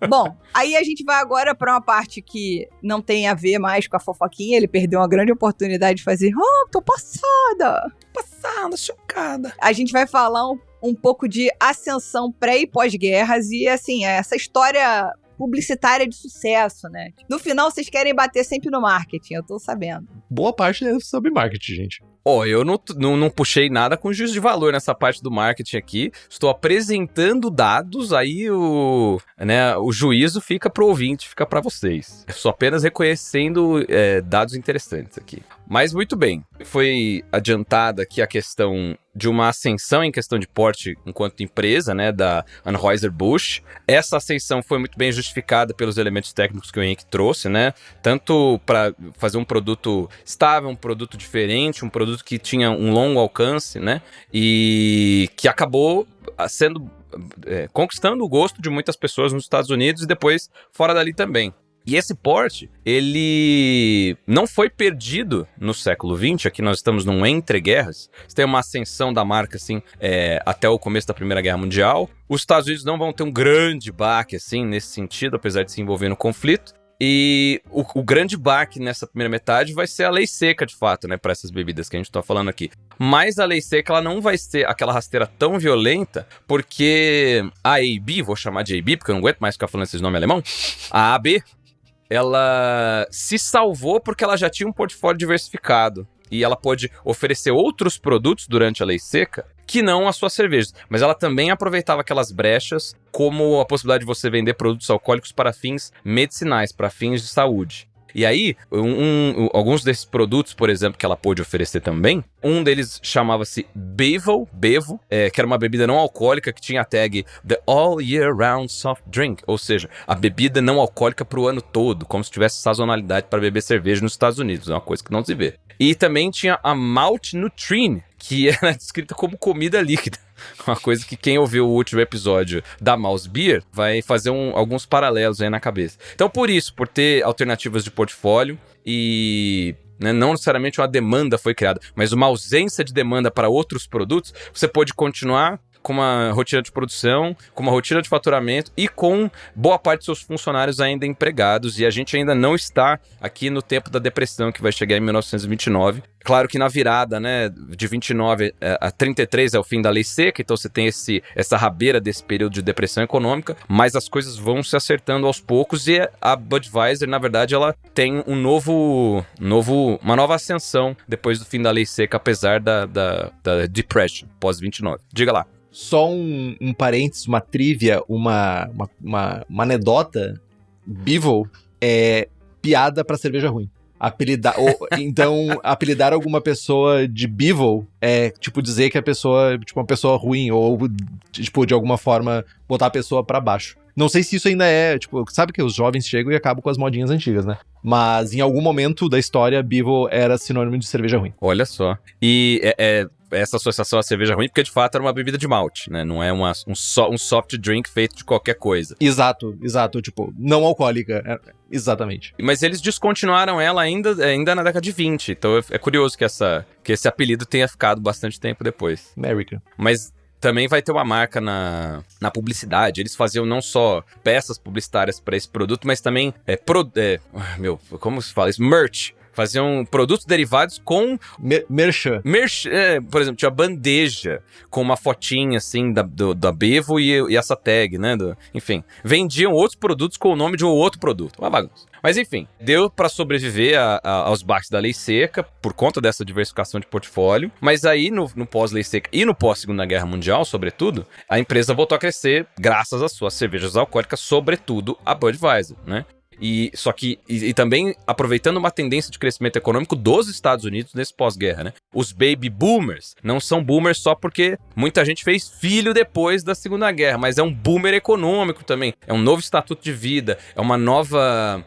Bom, aí a gente vai agora pra uma parte que não tem a ver mais com a fofoquinha. Ele perdeu uma grande oportunidade de fazer, tô passada, chocada. A gente vai falar um pouco de ascensão pré e pós-guerras e, assim, essa história publicitária de sucesso, né? No final, vocês querem bater sempre no marketing, eu tô sabendo. Boa parte é sobre marketing, gente. Eu não puxei nada com juízo de valor nessa parte do marketing aqui. Estou apresentando dados, aí o juízo fica pro ouvinte, fica para vocês. Eu estou apenas reconhecendo dados interessantes aqui. Mas muito bem, foi adiantada aqui a questão de uma ascensão em questão de porte enquanto empresa, né, da Anheuser-Busch. Essa ascensão foi muito bem justificada pelos elementos técnicos que o Henrique trouxe, né, tanto para fazer um produto estável, um produto diferente, um produto que tinha um longo alcance, né, e que acabou sendo conquistando o gosto de muitas pessoas nos Estados Unidos e depois fora dali também. E esse porte, ele não foi perdido no século XX, aqui nós estamos num entre-guerras, você tem uma ascensão da marca, assim, até o começo da Primeira Guerra Mundial. Os Estados Unidos não vão ter um grande baque, assim, nesse sentido, apesar de se envolver no conflito. E o grande baque nessa primeira metade vai ser a lei seca, de fato, né, para essas bebidas que a gente tá falando aqui. Mas a lei seca, ela não vai ser aquela rasteira tão violenta, porque a AB, vou chamar de AB, porque eu não aguento mais ficar falando esses nomes alemão, a AB, ela se salvou porque ela já tinha um portfólio diversificado e ela pôde oferecer outros produtos durante a lei seca que não as suas cervejas. Mas ela também aproveitava aquelas brechas como a possibilidade de você vender produtos alcoólicos para fins medicinais, para fins de saúde. E aí, alguns desses produtos, por exemplo, que ela pôde oferecer também, um deles chamava-se Bevo, que era uma bebida não alcoólica que tinha a tag The All Year Round Soft Drink, ou seja, a bebida não alcoólica para o ano todo, como se tivesse sazonalidade para beber cerveja nos Estados Unidos, é uma coisa que não se vê. E também tinha a Malt Nutrien, que era descrita como comida líquida. Uma coisa que quem ouviu o último episódio da Mouse Beer vai fazer alguns paralelos aí na cabeça. Então, por ter alternativas de portfólio e não necessariamente uma demanda foi criada, mas uma ausência de demanda para outros produtos, você pode continuar com uma rotina de produção, com uma rotina de faturamento e com boa parte de seus funcionários ainda empregados. E a gente ainda não está aqui no tempo da depressão, que vai chegar em 1929. Claro que na virada, né, de 29 a 33 é o fim da lei seca, então você tem essa rabeira desse período de depressão econômica, mas as coisas vão se acertando aos poucos e a Budweiser, na verdade, ela tem uma nova ascensão depois do fim da lei seca, apesar da Depression, pós-29. Diga lá. Só um parênteses, uma trivia, uma anedota. Bevo é piada pra cerveja ruim. Então, apelidar alguma pessoa de Bevo é, tipo, dizer que a pessoa é uma pessoa ruim, ou, tipo, de alguma forma, botar a pessoa pra baixo. Não sei se isso ainda é, tipo, sabe que os jovens chegam e acabam com as modinhas antigas, né? Mas em algum momento da história, Bevo era sinônimo de cerveja ruim. Olha só. E essa associação à cerveja ruim, porque de fato era uma bebida de malte, né? Não é um soft drink feito de qualquer coisa. Exato, tipo, não alcoólica, exatamente. Mas eles descontinuaram ela ainda na década de 20, então é curioso que esse apelido tenha ficado bastante tempo depois. American. Mas também vai ter uma marca na publicidade. Eles faziam não só peças publicitárias para esse produto, mas também como se fala isso? Merch. Faziam produtos derivados com... Merchan. Por exemplo, tinha bandeja com uma fotinha, assim, da Bevo e essa tag, né? Enfim, vendiam outros produtos com o nome de um outro produto. Uma bagunça. Mas enfim, deu para sobreviver aos baques da lei seca por conta dessa diversificação de portfólio. Mas aí, no pós-lei seca e no pós-Segunda Guerra Mundial, sobretudo, a empresa voltou a crescer graças às suas cervejas alcoólicas, sobretudo a Budweiser, né? E também aproveitando uma tendência de crescimento econômico dos Estados Unidos nesse pós-guerra, né? Os baby boomers não são boomers só porque muita gente fez filho depois da Segunda Guerra, mas é um boomer econômico também. É um novo estatuto de vida, é uma nova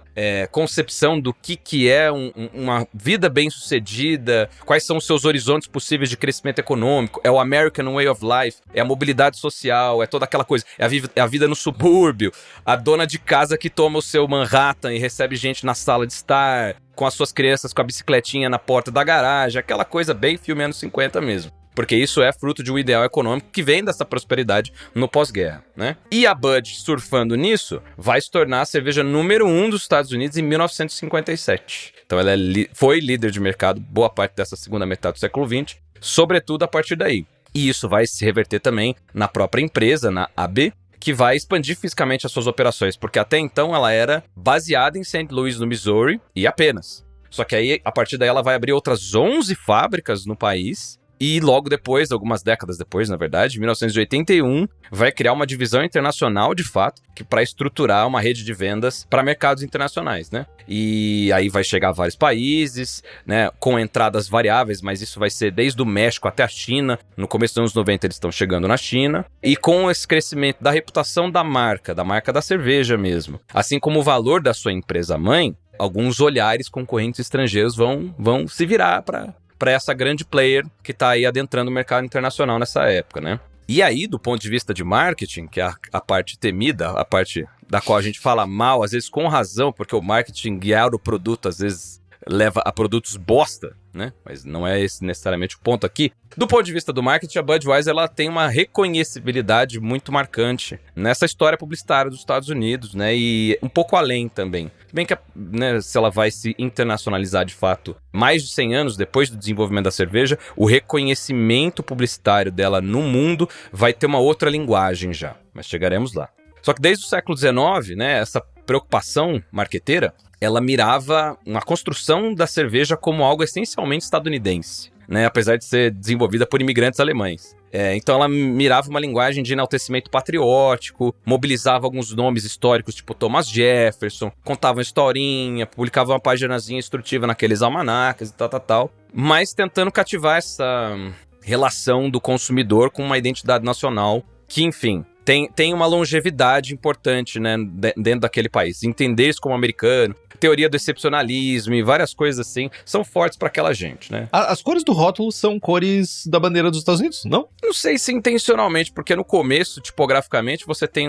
concepção do que é uma vida bem-sucedida, quais são os seus horizontes possíveis de crescimento econômico, é o American Way of Life, é a mobilidade social, é toda aquela coisa, é a vida no subúrbio, a dona de casa que toma o seu Manhattan e recebe gente na sala de estar, com as suas crianças com a bicicletinha na porta da garagem, aquela coisa bem filme anos 50 mesmo. Porque isso é fruto de um ideal econômico que vem dessa prosperidade no pós-guerra, né? E a Bud, surfando nisso, vai se tornar a cerveja número 1 dos Estados Unidos em 1957. Então ela foi líder de mercado boa parte dessa segunda metade do século XX, sobretudo a partir daí. E isso vai se reverter também na própria empresa, na AB, que vai expandir fisicamente as suas operações, porque até então ela era baseada em St. Louis, no Missouri, e apenas. Só que aí, a partir daí, ela vai abrir outras 11 fábricas no país. E logo depois, algumas décadas depois, na verdade, em 1981, vai criar uma divisão internacional, de fato, que para estruturar uma rede de vendas para mercados internacionais, né? E aí vai chegar a vários países, né? Com entradas variáveis, mas isso vai ser desde o México até a China. No começo dos anos 90 eles estão chegando na China. E com esse crescimento da reputação da marca da cerveja mesmo, assim como o valor da sua empresa-mãe, alguns olhares concorrentes estrangeiros vão se virar para essa grande player que está aí adentrando o mercado internacional nessa época, né? E aí, do ponto de vista de marketing, que é a parte temida, a parte da qual a gente fala mal, às vezes com razão, porque o marketing guiar o produto, às vezes leva a produtos bosta, né? Mas não é esse necessariamente o ponto aqui. Do ponto de vista do marketing, a Budweiser ela tem uma reconhecibilidade muito marcante nessa história publicitária dos Estados Unidos, né? E um pouco além também. Bem que, né, se ela vai se internacionalizar de fato mais de 100 anos depois do desenvolvimento da cerveja, o reconhecimento publicitário dela no mundo vai ter uma outra linguagem já. Mas chegaremos lá. Só que desde o século XIX, né, essa preocupação marqueteira, ela mirava uma construção da cerveja como algo essencialmente estadunidense, né, apesar de ser desenvolvida por imigrantes alemães. Então ela mirava uma linguagem de enaltecimento patriótico, mobilizava alguns nomes históricos, tipo Thomas Jefferson, contava uma historinha, publicava uma paginazinha instrutiva naqueles almanaques e tal, mas tentando cativar essa relação do consumidor com uma identidade nacional que, enfim, tem uma longevidade importante, né, dentro daquele país. Entender isso como americano, teoria do excepcionalismo e várias coisas assim, são fortes para aquela gente, né? As cores do rótulo são cores da bandeira dos Estados Unidos, não? Não sei se intencionalmente, porque no começo, tipograficamente, você tem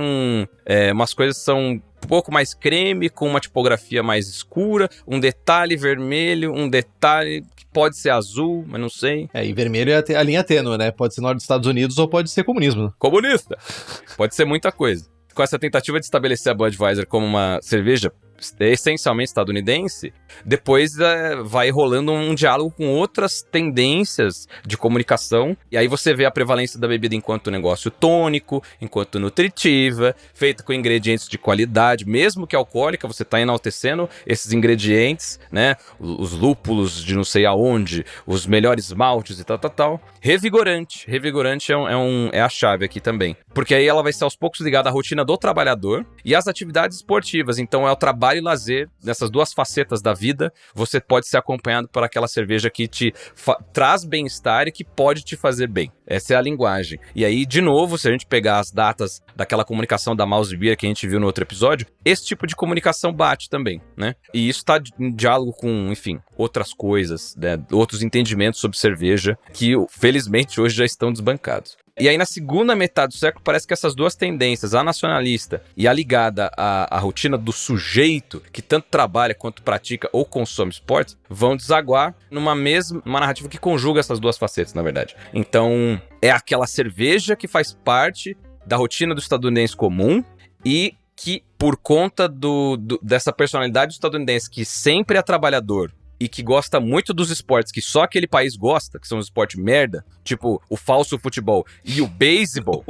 umas coisas que são um pouco mais creme, com uma tipografia mais escura, um detalhe vermelho, um detalhe que pode ser azul, mas não sei. E vermelho é a linha tênue, né? Pode ser norte dos Estados Unidos ou pode ser comunismo. Né? Comunista! Pode ser muita coisa. Com essa tentativa de estabelecer a Budweiser como uma cerveja essencialmente estadunidense, depois vai rolando um diálogo com outras tendências de comunicação, e aí você vê a prevalência da bebida enquanto negócio tônico, enquanto nutritiva, feita com ingredientes de qualidade, mesmo que alcoólica, você está enaltecendo esses ingredientes, né, os lúpulos de não sei aonde, os melhores maltes e tal. Revigorante é a chave aqui também, porque aí ela vai ser aos poucos ligada à rotina do trabalhador e às atividades esportivas, então é o trabalho e lazer, nessas duas facetas da vida, você pode ser acompanhado por aquela cerveja que te traz bem-estar e que pode te fazer bem. Essa é a linguagem. E aí, de novo, se a gente pegar as datas daquela comunicação da Mouse Beer que a gente viu no outro episódio, esse tipo de comunicação bate também, né? E isso está em diálogo com, enfim, outras coisas, né? Outros entendimentos sobre cerveja que, felizmente, hoje já estão desbancados. E aí, na segunda metade do século, parece que essas duas tendências, a nacionalista e a ligada à rotina do sujeito, que tanto trabalha quanto pratica ou consome esportes, vão desaguar numa narrativa que conjuga essas duas facetas, na verdade. Então, é aquela cerveja que faz parte da rotina do estadunidense comum e que, por conta dessa personalidade estadunidense que sempre é trabalhador e que gosta muito dos esportes que só aquele país gosta, que são os esportes merda, tipo o falso futebol e o beisebol,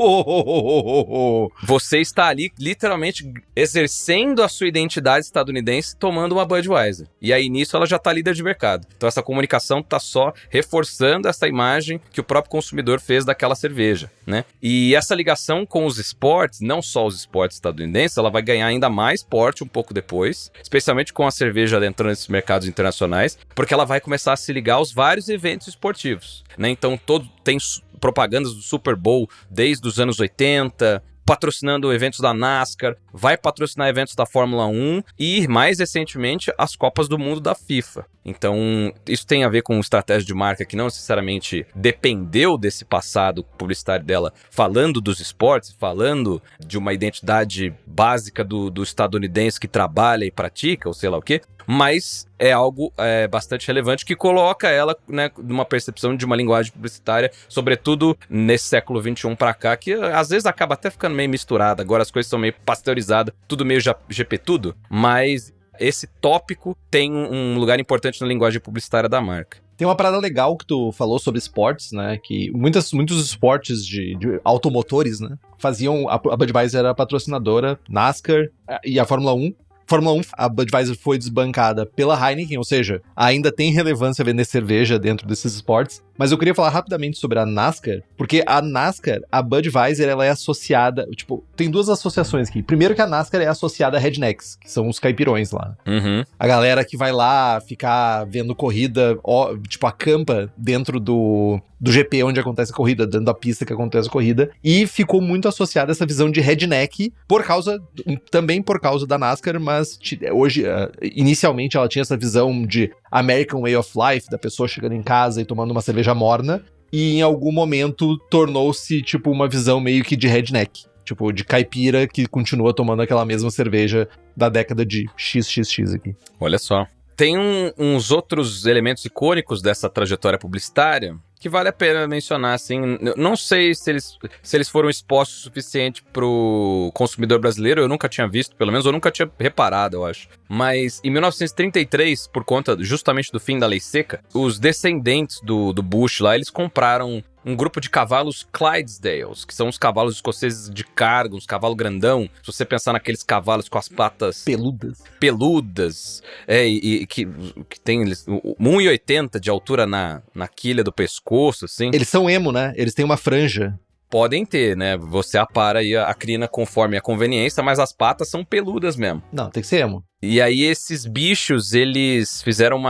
você está ali literalmente exercendo a sua identidade estadunidense tomando uma Budweiser. E aí nisso ela já está líder de mercado. Então essa comunicação está só reforçando essa imagem que o próprio consumidor fez daquela cerveja, né? E essa ligação com os esportes, não só os esportes estadunidenses, ela vai ganhar ainda mais porte um pouco depois, especialmente com a cerveja entrando nesses mercados internacionais, porque ela vai começar a se ligar aos vários eventos esportivos, né? Então tem propagandas do Super Bowl desde os anos 80, patrocinando eventos da NASCAR, vai patrocinar eventos da Fórmula 1 e, mais recentemente, as Copas do Mundo da FIFA. Então, isso tem a ver com estratégia de marca que não necessariamente dependeu desse passado publicitário dela, falando dos esportes, falando de uma identidade básica do estadunidense que trabalha e pratica, ou sei lá o quê, mas é algo bastante relevante que coloca ela, né, numa percepção de uma linguagem publicitária, sobretudo nesse século XXI pra cá, que às vezes acaba até ficando meio misturada, agora as coisas são meio pasteurizadas, tudo meio GP tudo, mas esse tópico tem um lugar importante na linguagem publicitária da marca. Tem uma parada legal que tu falou sobre esportes, né? Que muitos esportes de automotores, né? Faziam. A Budweiser era a patrocinadora, NASCAR e a Fórmula 1. Fórmula 1, a Budweiser foi desbancada pela Heineken, ou seja, ainda tem relevância vender cerveja dentro desses esportes. Mas eu queria falar rapidamente sobre a NASCAR, porque a NASCAR, a Budweiser, ela é associada, tipo, tem duas associações aqui. Primeiro que a NASCAR é associada a rednecks, que são os caipirões lá. Uhum. A galera que vai lá ficar vendo corrida, tipo, acampa dentro do GP onde acontece a corrida, dentro da pista que acontece a corrida, e ficou muito associada essa visão de redneck, também por causa da NASCAR, mas hoje, inicialmente ela tinha essa visão de American Way of Life, da pessoa chegando em casa e tomando uma cerveja morna, e em algum momento tornou-se, tipo, uma visão meio que de redneck. Tipo, de caipira que continua tomando aquela mesma cerveja da década de XXX aqui. Olha só. Tem uns outros elementos icônicos dessa trajetória publicitária que vale a pena mencionar, assim. Não sei se eles foram expostos o suficiente pro consumidor brasileiro, eu nunca tinha visto, pelo menos eu nunca tinha reparado, eu acho. Mas em 1933, por conta justamente do fim da Lei Seca, os descendentes do Bush lá, eles compraram um grupo de cavalos Clydesdales, que são os cavalos escoceses de carga, uns cavalos grandão. Se você pensar naqueles cavalos com as patas peludas, e que tem 1,80 de altura na quilha do pescoço, assim. Eles são emo, né? Eles têm uma franja. Podem ter, né? Você apara aí a crina conforme a conveniência, mas as patas são peludas mesmo. Não, tem que ser emo. E aí esses bichos, eles fizeram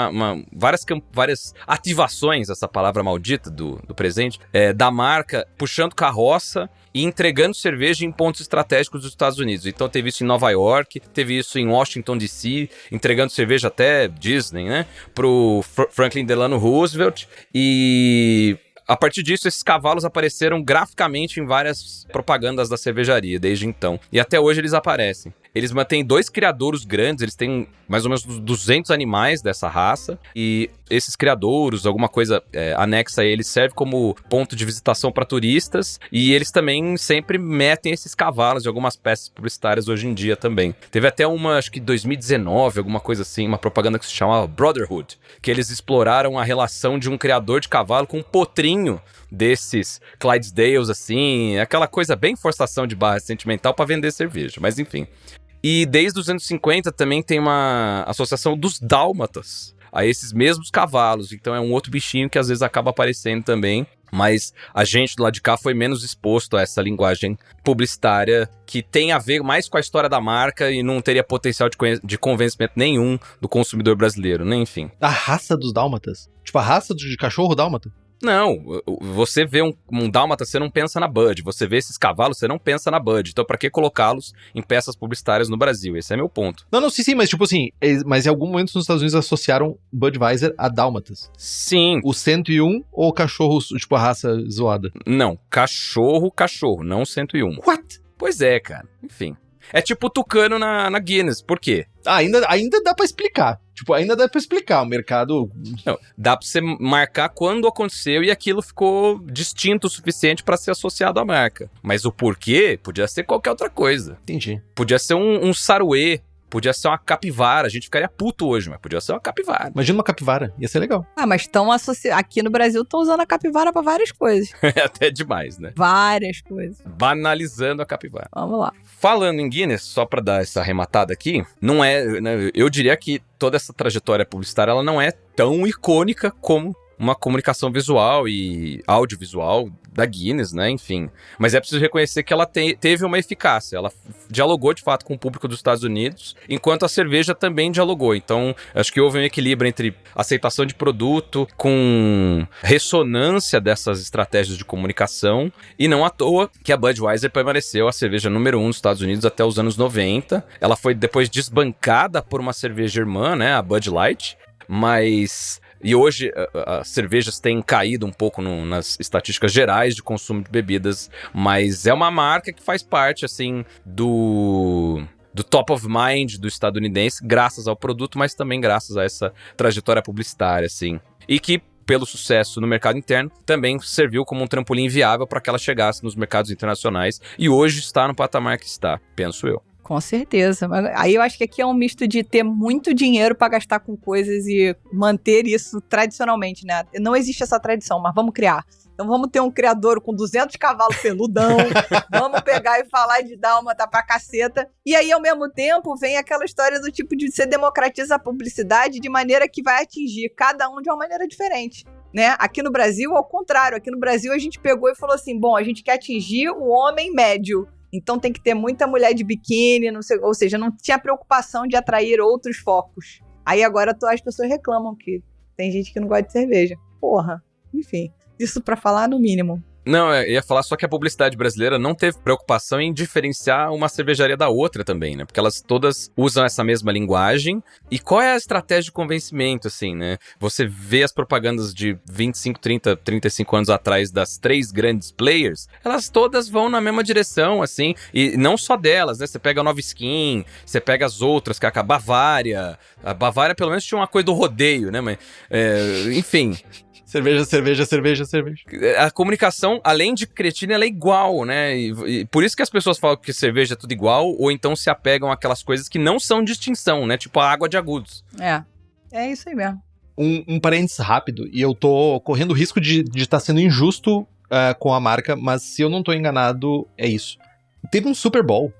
várias ativações, essa palavra maldita do presente, da marca, puxando carroça e entregando cerveja em pontos estratégicos dos Estados Unidos. Então teve isso em Nova York, teve isso em Washington, D.C., entregando cerveja até Disney, né? Pro Franklin Delano Roosevelt. E a partir disso, esses cavalos apareceram graficamente em várias propagandas da cervejaria desde então. E até hoje eles aparecem. Eles mantêm 2 criadouros grandes, eles têm mais ou menos 200 animais dessa raça. E esses criadouros, alguma coisa anexa a eles, serve como ponto de visitação para turistas. E eles também sempre metem esses cavalos em algumas peças publicitárias hoje em dia também. Teve até uma, acho que 2019, alguma coisa assim, uma propaganda que se chamava Brotherhood, que eles exploraram a relação de um criador de cavalo com um potrinho desses Clydesdales, assim, aquela coisa bem forçação de barra sentimental para vender cerveja, mas enfim. E desde os anos 50 também tem uma associação dos dálmatas a esses mesmos cavalos, então é um outro bichinho que às vezes acaba aparecendo também, mas a gente do lado de cá foi menos exposto a essa linguagem publicitária que tem a ver mais com a história da marca e não teria potencial de convencimento nenhum do consumidor brasileiro, né? Enfim. A raça dos dálmatas? Tipo, a raça de cachorro dálmata? Não, você vê um dálmata, você não pensa na Bud. Você vê esses cavalos, você não pensa na Bud. Então pra que colocá-los em peças publicitárias no Brasil? Esse é meu ponto. Não, sim, mas tipo assim, mas em algum momento nos Estados Unidos associaram Budweiser a dálmatas. Sim. O 101 ou o cachorro, tipo a raça zoada? Não, cachorro, não 101. What? Pois é, cara. Enfim. É tipo tucano na Guinness. Por quê? Ainda dá pra explicar. Tipo, ainda dá pra explicar o mercado. Não, dá pra você marcar quando aconteceu e aquilo ficou distinto o suficiente pra ser associado à marca. Mas o porquê podia ser qualquer outra coisa. Entendi. Podia ser um saruê. Podia ser uma capivara. A gente ficaria puto hoje, mas podia ser uma capivara. Imagina uma capivara. Ia ser legal. Mas estão aqui no Brasil estão usando a capivara pra várias coisas. É até demais, né? Várias coisas. Banalizando a capivara. Vamos lá. Falando em Guinness, só pra dar essa arrematada aqui, não é, né, eu diria que toda essa trajetória publicitária ela não é tão icônica como uma comunicação visual e audiovisual da Guinness, né, enfim. Mas é preciso reconhecer que ela teve uma eficácia, ela dialogou de fato com o público dos Estados Unidos, enquanto a cerveja também dialogou. Então, acho que houve um equilíbrio entre aceitação de produto com ressonância dessas estratégias de comunicação, e não à toa que a Budweiser permaneceu a cerveja número 1 dos Estados Unidos até os anos 90. Ela foi depois desbancada por uma cerveja irmã, né, a Bud Light, mas... E hoje as cervejas têm caído um pouco nas estatísticas gerais de consumo de bebidas, mas é uma marca que faz parte, assim, do top of mind do estadunidense, graças ao produto, mas também graças a essa trajetória publicitária, assim. E que, pelo sucesso no mercado interno, também serviu como um trampolim viável para que ela chegasse nos mercados internacionais e hoje está no patamar que está, penso eu. Com certeza. Mas aí eu acho que aqui é um misto de ter muito dinheiro para gastar com coisas e manter isso tradicionalmente, né? Não existe essa tradição, mas vamos criar. Então vamos ter um criador com 200 cavalos peludão, vamos pegar e falar de dálmata pra caceta. E aí, ao mesmo tempo, vem aquela história do tipo de você democratiza a publicidade de maneira que vai atingir cada um de uma maneira diferente. Né? Aqui no Brasil, ao contrário. Aqui no Brasil, a gente pegou e falou assim, bom, a gente quer atingir o homem médio. Então tem que ter muita mulher de biquíni, não sei, ou seja, não tinha preocupação de atrair outros focos. Aí agora as pessoas reclamam que tem gente que não gosta de cerveja. Porra, enfim, isso pra falar no mínimo. Não, eu ia falar só que a publicidade brasileira não teve preocupação em diferenciar uma cervejaria da outra também, né? Porque elas todas usam essa mesma linguagem. E qual é a estratégia de convencimento, assim, né? Você vê as propagandas de 25, 30, 35 anos atrás das 3 grandes players, elas todas vão na mesma direção, assim. E não só delas, né? Você pega a Nova Skin, você pega as outras, que é a Bavária. A Bavária, pelo menos, tinha uma coisa do rodeio, né? Mas, enfim... Cerveja. A comunicação, além de cretina, ela é igual, né? E por isso que as pessoas falam que cerveja é tudo igual, ou então se apegam àquelas coisas que não são distinção, né? Tipo a água de Agudos. É isso aí mesmo. Um parênteses rápido, e eu tô correndo o risco de estar sendo injusto com a marca, mas se eu não tô enganado, é isso. Teve um Super Bowl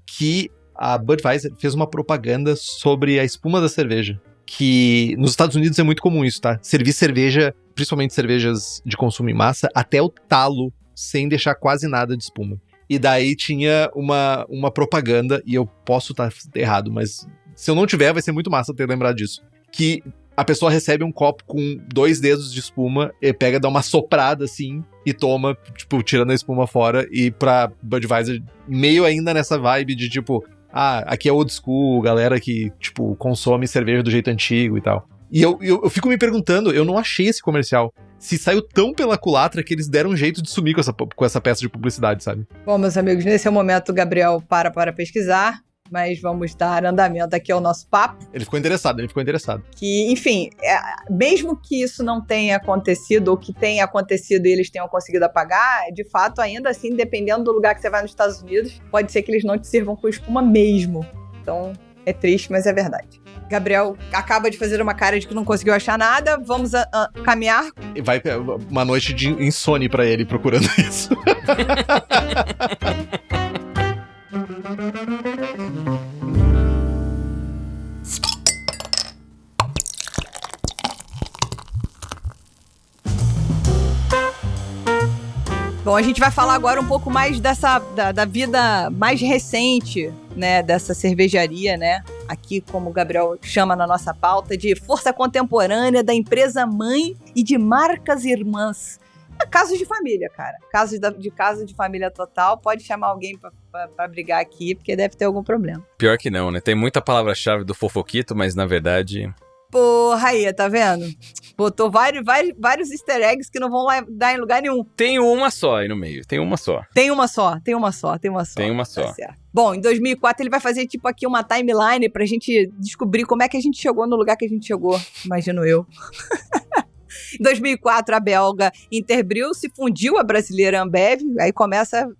que a Budweiser fez uma propaganda sobre a espuma da cerveja. Que nos Estados Unidos é muito comum isso, tá? Servir cerveja, principalmente cervejas de consumo em massa, até o talo, sem deixar quase nada de espuma. E daí tinha uma propaganda, e eu posso estar errado, mas se eu não tiver, vai ser muito massa ter lembrado disso. Que a pessoa recebe um copo com 2 dedos de espuma, e pega, dá uma soprada assim, e toma, tipo, tirando a espuma fora, e pra Budweiser, meio ainda nessa vibe de tipo... aqui é old school, galera que, tipo, consome cerveja do jeito antigo e tal. E eu fico me perguntando, eu não achei esse comercial, se saiu tão pela culatra que eles deram um jeito de sumir com essa peça de publicidade, sabe? Bom, meus amigos, nesse é o momento o Gabriel para pesquisar, mas vamos dar andamento aqui ao nosso papo. Ele ficou interessado. Que, enfim, mesmo que isso não tenha acontecido, ou que tenha acontecido e eles tenham conseguido apagar, de fato, ainda assim, dependendo do lugar que você vai nos Estados Unidos, pode ser que eles não te sirvam com espuma mesmo. Então, é triste, mas é verdade. Gabriel acaba de fazer uma cara de que não conseguiu achar nada, vamos caminhar. Vai uma noite de insônia pra ele procurando isso. Bom, a gente vai falar agora um pouco mais da vida mais recente, né, dessa cervejaria, né? Aqui, como o Gabriel chama na nossa pauta, de força contemporânea da empresa mãe e de marcas irmãs. Casos de família, cara. Caso de família total, pode chamar alguém pra brigar aqui, porque deve ter algum problema. Pior que não, né? Tem muita palavra-chave do fofoquito, mas na verdade... Porra aí, tá vendo? Botou vários easter eggs que não vão lá dar em lugar nenhum. Tem uma só aí no meio, tem uma só. Tem uma só. Tá certo. Bom, em 2004 ele vai fazer tipo aqui uma timeline pra gente descobrir como é que a gente chegou no lugar que a gente chegou, imagino eu. Em 2004, a belga Interbrew se fundiu a brasileira Ambev, aí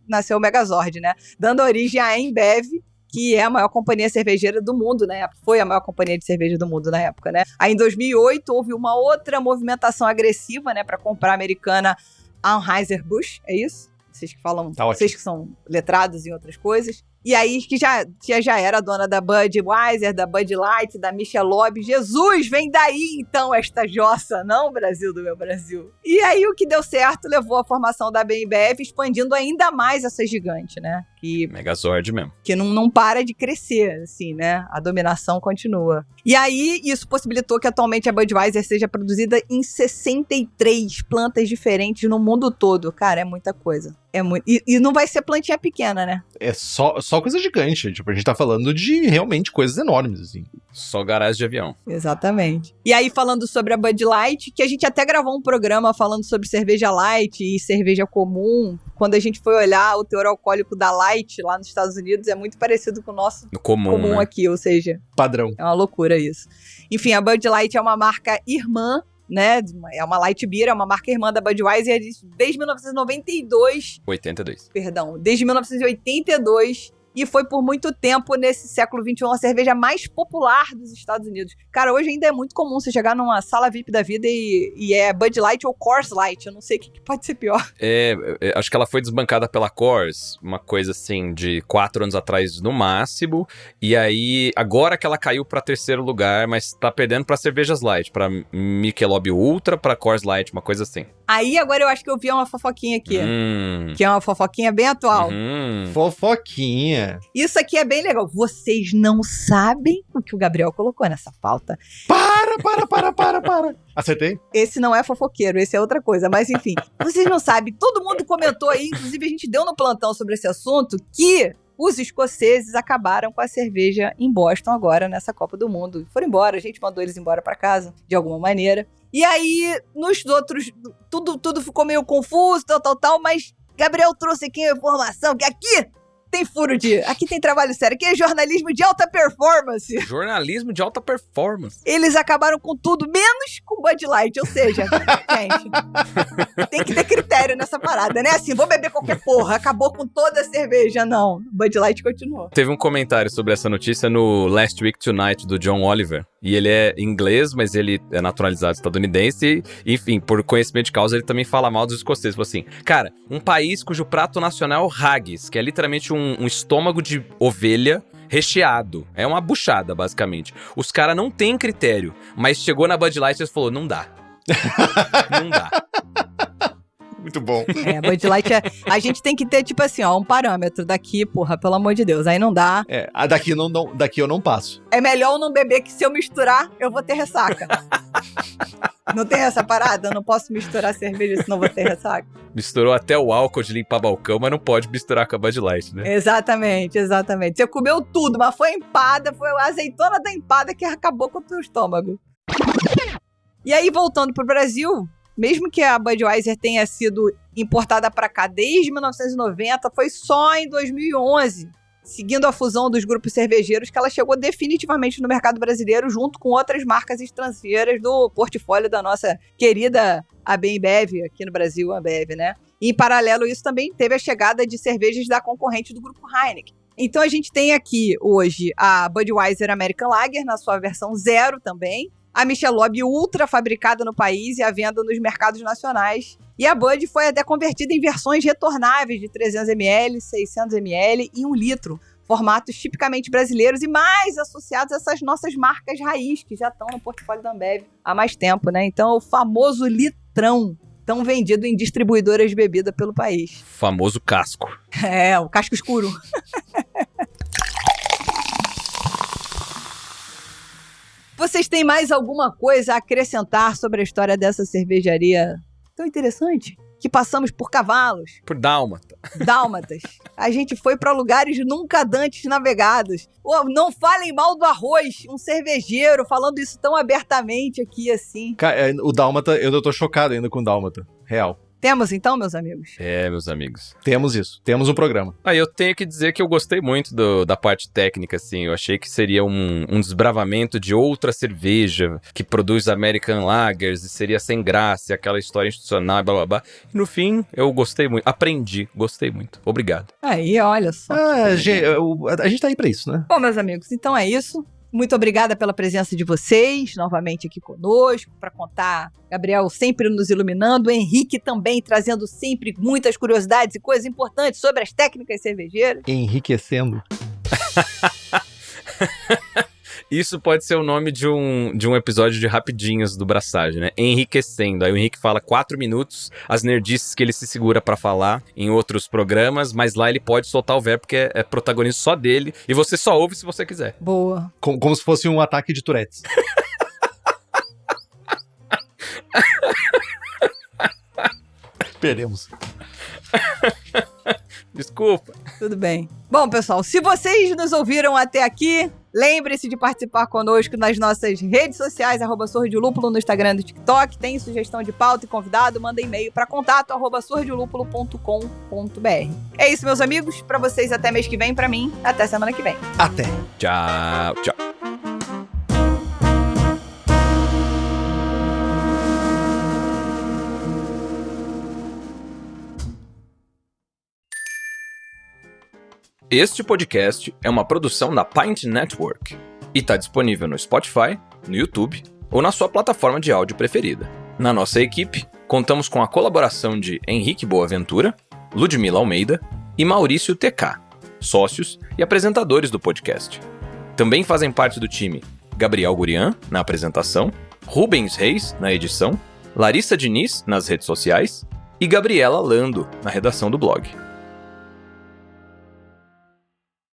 nasceu o Megazord, né? Dando origem à Embev, que é a maior companhia cervejeira do mundo, né? Foi a maior companhia de cerveja do mundo na época, né? Aí em 2008 houve uma outra movimentação agressiva, né? Para comprar a americana Anheuser-Busch, é isso? Vocês que falam, Tá vocês que são letrados em outras coisas. E aí, que já era dona da Budweiser, da Bud Light, da Michelob. Jesus, vem daí então esta jossa, não, Brasil do meu Brasil. E aí, o que deu certo levou à formação da Bembev, expandindo ainda mais essa gigante, né? Megazord mesmo. Que não para de crescer, assim, né? A dominação continua. E aí, isso possibilitou que atualmente a Budweiser seja produzida em 63 plantas diferentes no mundo todo. Cara, é muita coisa. É muito. E não vai ser plantinha pequena, né? É só coisa gigante. Tipo, a gente tá falando de realmente coisas enormes, assim. Só garagem de avião. Exatamente. E aí, falando sobre a Bud Light, que a gente até gravou um programa falando sobre cerveja light e cerveja comum. Quando a gente foi olhar o teor alcoólico da Light lá nos Estados Unidos, é muito parecido com o nosso comum né? Aqui, ou seja... Padrão. É uma loucura isso. Enfim, a Bud Light é uma marca irmã, né? É uma light beer, é uma marca irmã da Budweiser desde 1992. 82. Perdão, desde 1982. E foi por muito tempo, nesse século XXI, a cerveja mais popular dos Estados Unidos. Cara, hoje ainda é muito comum você chegar numa sala VIP da vida e é Bud Light ou Coors Light. Eu não sei o que pode ser pior. Acho que ela foi desbancada pela Coors, uma coisa assim, de 4 anos atrás no máximo. E aí, agora que ela caiu pra terceiro lugar, mas tá perdendo pra cervejas light, pra Michelob Ultra, pra Coors Light, uma coisa assim. Aí, agora eu acho que eu vi uma fofoquinha aqui. Que é uma fofoquinha bem atual. Fofoquinha. Isso aqui é bem legal. Vocês não sabem o que o Gabriel colocou nessa pauta. Para! Acertei? Esse não é fofoqueiro, esse é outra coisa. Mas enfim, vocês não sabem. Todo mundo comentou aí, inclusive a gente deu no plantão sobre esse assunto, que os escoceses acabaram com a cerveja em Boston agora, nessa Copa do Mundo. Foram embora, a gente mandou eles embora pra casa, de alguma maneira. E aí, nos outros, tudo ficou meio confuso, tal, mas Gabriel trouxe aqui a informação que aqui tem furo aqui tem trabalho sério, aqui é jornalismo de alta performance. Jornalismo de alta performance. Eles acabaram com tudo, menos com Bud Light, ou seja, gente, tem que ter critério nessa parada, né? Assim, vou beber qualquer porra, acabou com toda a cerveja, não. Bud Light continuou. Teve um comentário sobre essa notícia no Last Week Tonight, do John Oliver, e ele é inglês, mas ele é naturalizado estadunidense, e, enfim, por conhecimento de causa, ele também fala mal dos escoceses. Falou assim, cara, um país cujo prato nacional é o haggis, que é literalmente um estômago de ovelha recheado. É uma buchada, basicamente. Os caras não têm critério, mas chegou na Bud Light e falou, não dá. Não dá. Muito bom. Bud Light a gente tem que ter, tipo assim, ó, um parâmetro daqui, porra, pelo amor de Deus, aí não dá. Daqui eu não passo. É melhor eu não beber, que se eu misturar, eu vou ter ressaca. Não tem essa parada? Eu não posso misturar cerveja, senão vou ter ressaca. Misturou até o álcool de limpar balcão, mas não pode misturar com a Bud Light, né? Exatamente. Você comeu tudo, mas foi empada, foi a azeitona da empada que acabou com o teu estômago. E aí, voltando pro Brasil, mesmo que a Budweiser tenha sido importada para cá desde 1990, foi só em 2011, seguindo a fusão dos grupos cervejeiros, que ela chegou definitivamente no mercado brasileiro, junto com outras marcas estrangeiras do portfólio da nossa querida Ambev, aqui no Brasil, a Ambev, né? E, em paralelo a isso, também teve a chegada de cervejas da concorrente do grupo Heineken. Então, a gente tem aqui, hoje, a Budweiser American Lager, na sua versão zero também, a Michelob Ultra, fabricada no país e à venda nos mercados nacionais. E a Bud foi até convertida em versões retornáveis de 300ml, 600ml e 1 litro. Formatos tipicamente brasileiros e mais associados a essas nossas marcas raiz, que já estão no portfólio da Ambev há mais tempo, né? Então, o famoso litrão. tão vendido em distribuidoras de bebida pelo país. Famoso casco. É, o casco escuro. Vocês têm mais alguma coisa a acrescentar sobre a história dessa cervejaria tão interessante? Que passamos por cavalos. Por Dálmatas. A gente foi para lugares nunca antes navegados. Oh, não falem mal do arroz. Um cervejeiro falando isso tão abertamente aqui, assim. O Dálmata, eu tô chocado ainda com o Dálmata. Real. Temos então, meus amigos? Meus amigos. Temos isso. Temos um programa. Eu tenho que dizer que eu gostei muito da parte técnica, assim. Eu achei que seria um desbravamento de outra cerveja que produz American Lagers e seria sem graça, aquela história institucional, blá blá blá. E no fim, eu gostei muito. Aprendi, gostei muito. Obrigado. Aí, olha só. A gente tá aí pra isso, né? Bom, meus amigos, então é isso. Muito obrigada pela presença de vocês, novamente aqui conosco, para contar. Gabriel sempre nos iluminando, o Henrique também trazendo sempre muitas curiosidades e coisas importantes sobre as técnicas cervejeiras. Enriquecendo. Isso pode ser o nome de um episódio de Rapidinhas do Braçagem, né? Enriquecendo. Aí o Henrique fala 4 minutos, as nerdices que ele se segura pra falar em outros programas, mas lá ele pode soltar o verbo porque é protagonista só dele e você só ouve se você quiser. Boa. Como se fosse um ataque de Tourette's. Perdemos. Desculpa. Tudo bem. Bom, pessoal, se vocês nos ouviram até aqui, lembre-se de participar conosco nas nossas redes sociais, @sorridilúpulo no Instagram e no TikTok. Tem sugestão de pauta e convidado, manda e-mail para contato@sorridilúpulo.com.br. É isso, meus amigos. Para vocês até mês que vem, para mim, até semana que vem. Até. Tchau, tchau. Este podcast é uma produção da Pint Network e está disponível no Spotify, no YouTube ou na sua plataforma de áudio preferida. Na nossa equipe, contamos com a colaboração de Henrique Boaventura, Ludmila Almeida e Maurício TK, sócios e apresentadores do podcast. Também fazem parte do time Gabriel Gurian, na apresentação, Rubens Reis, na edição, Larissa Diniz, nas redes sociais e Gabriela Lando, na redação do blog.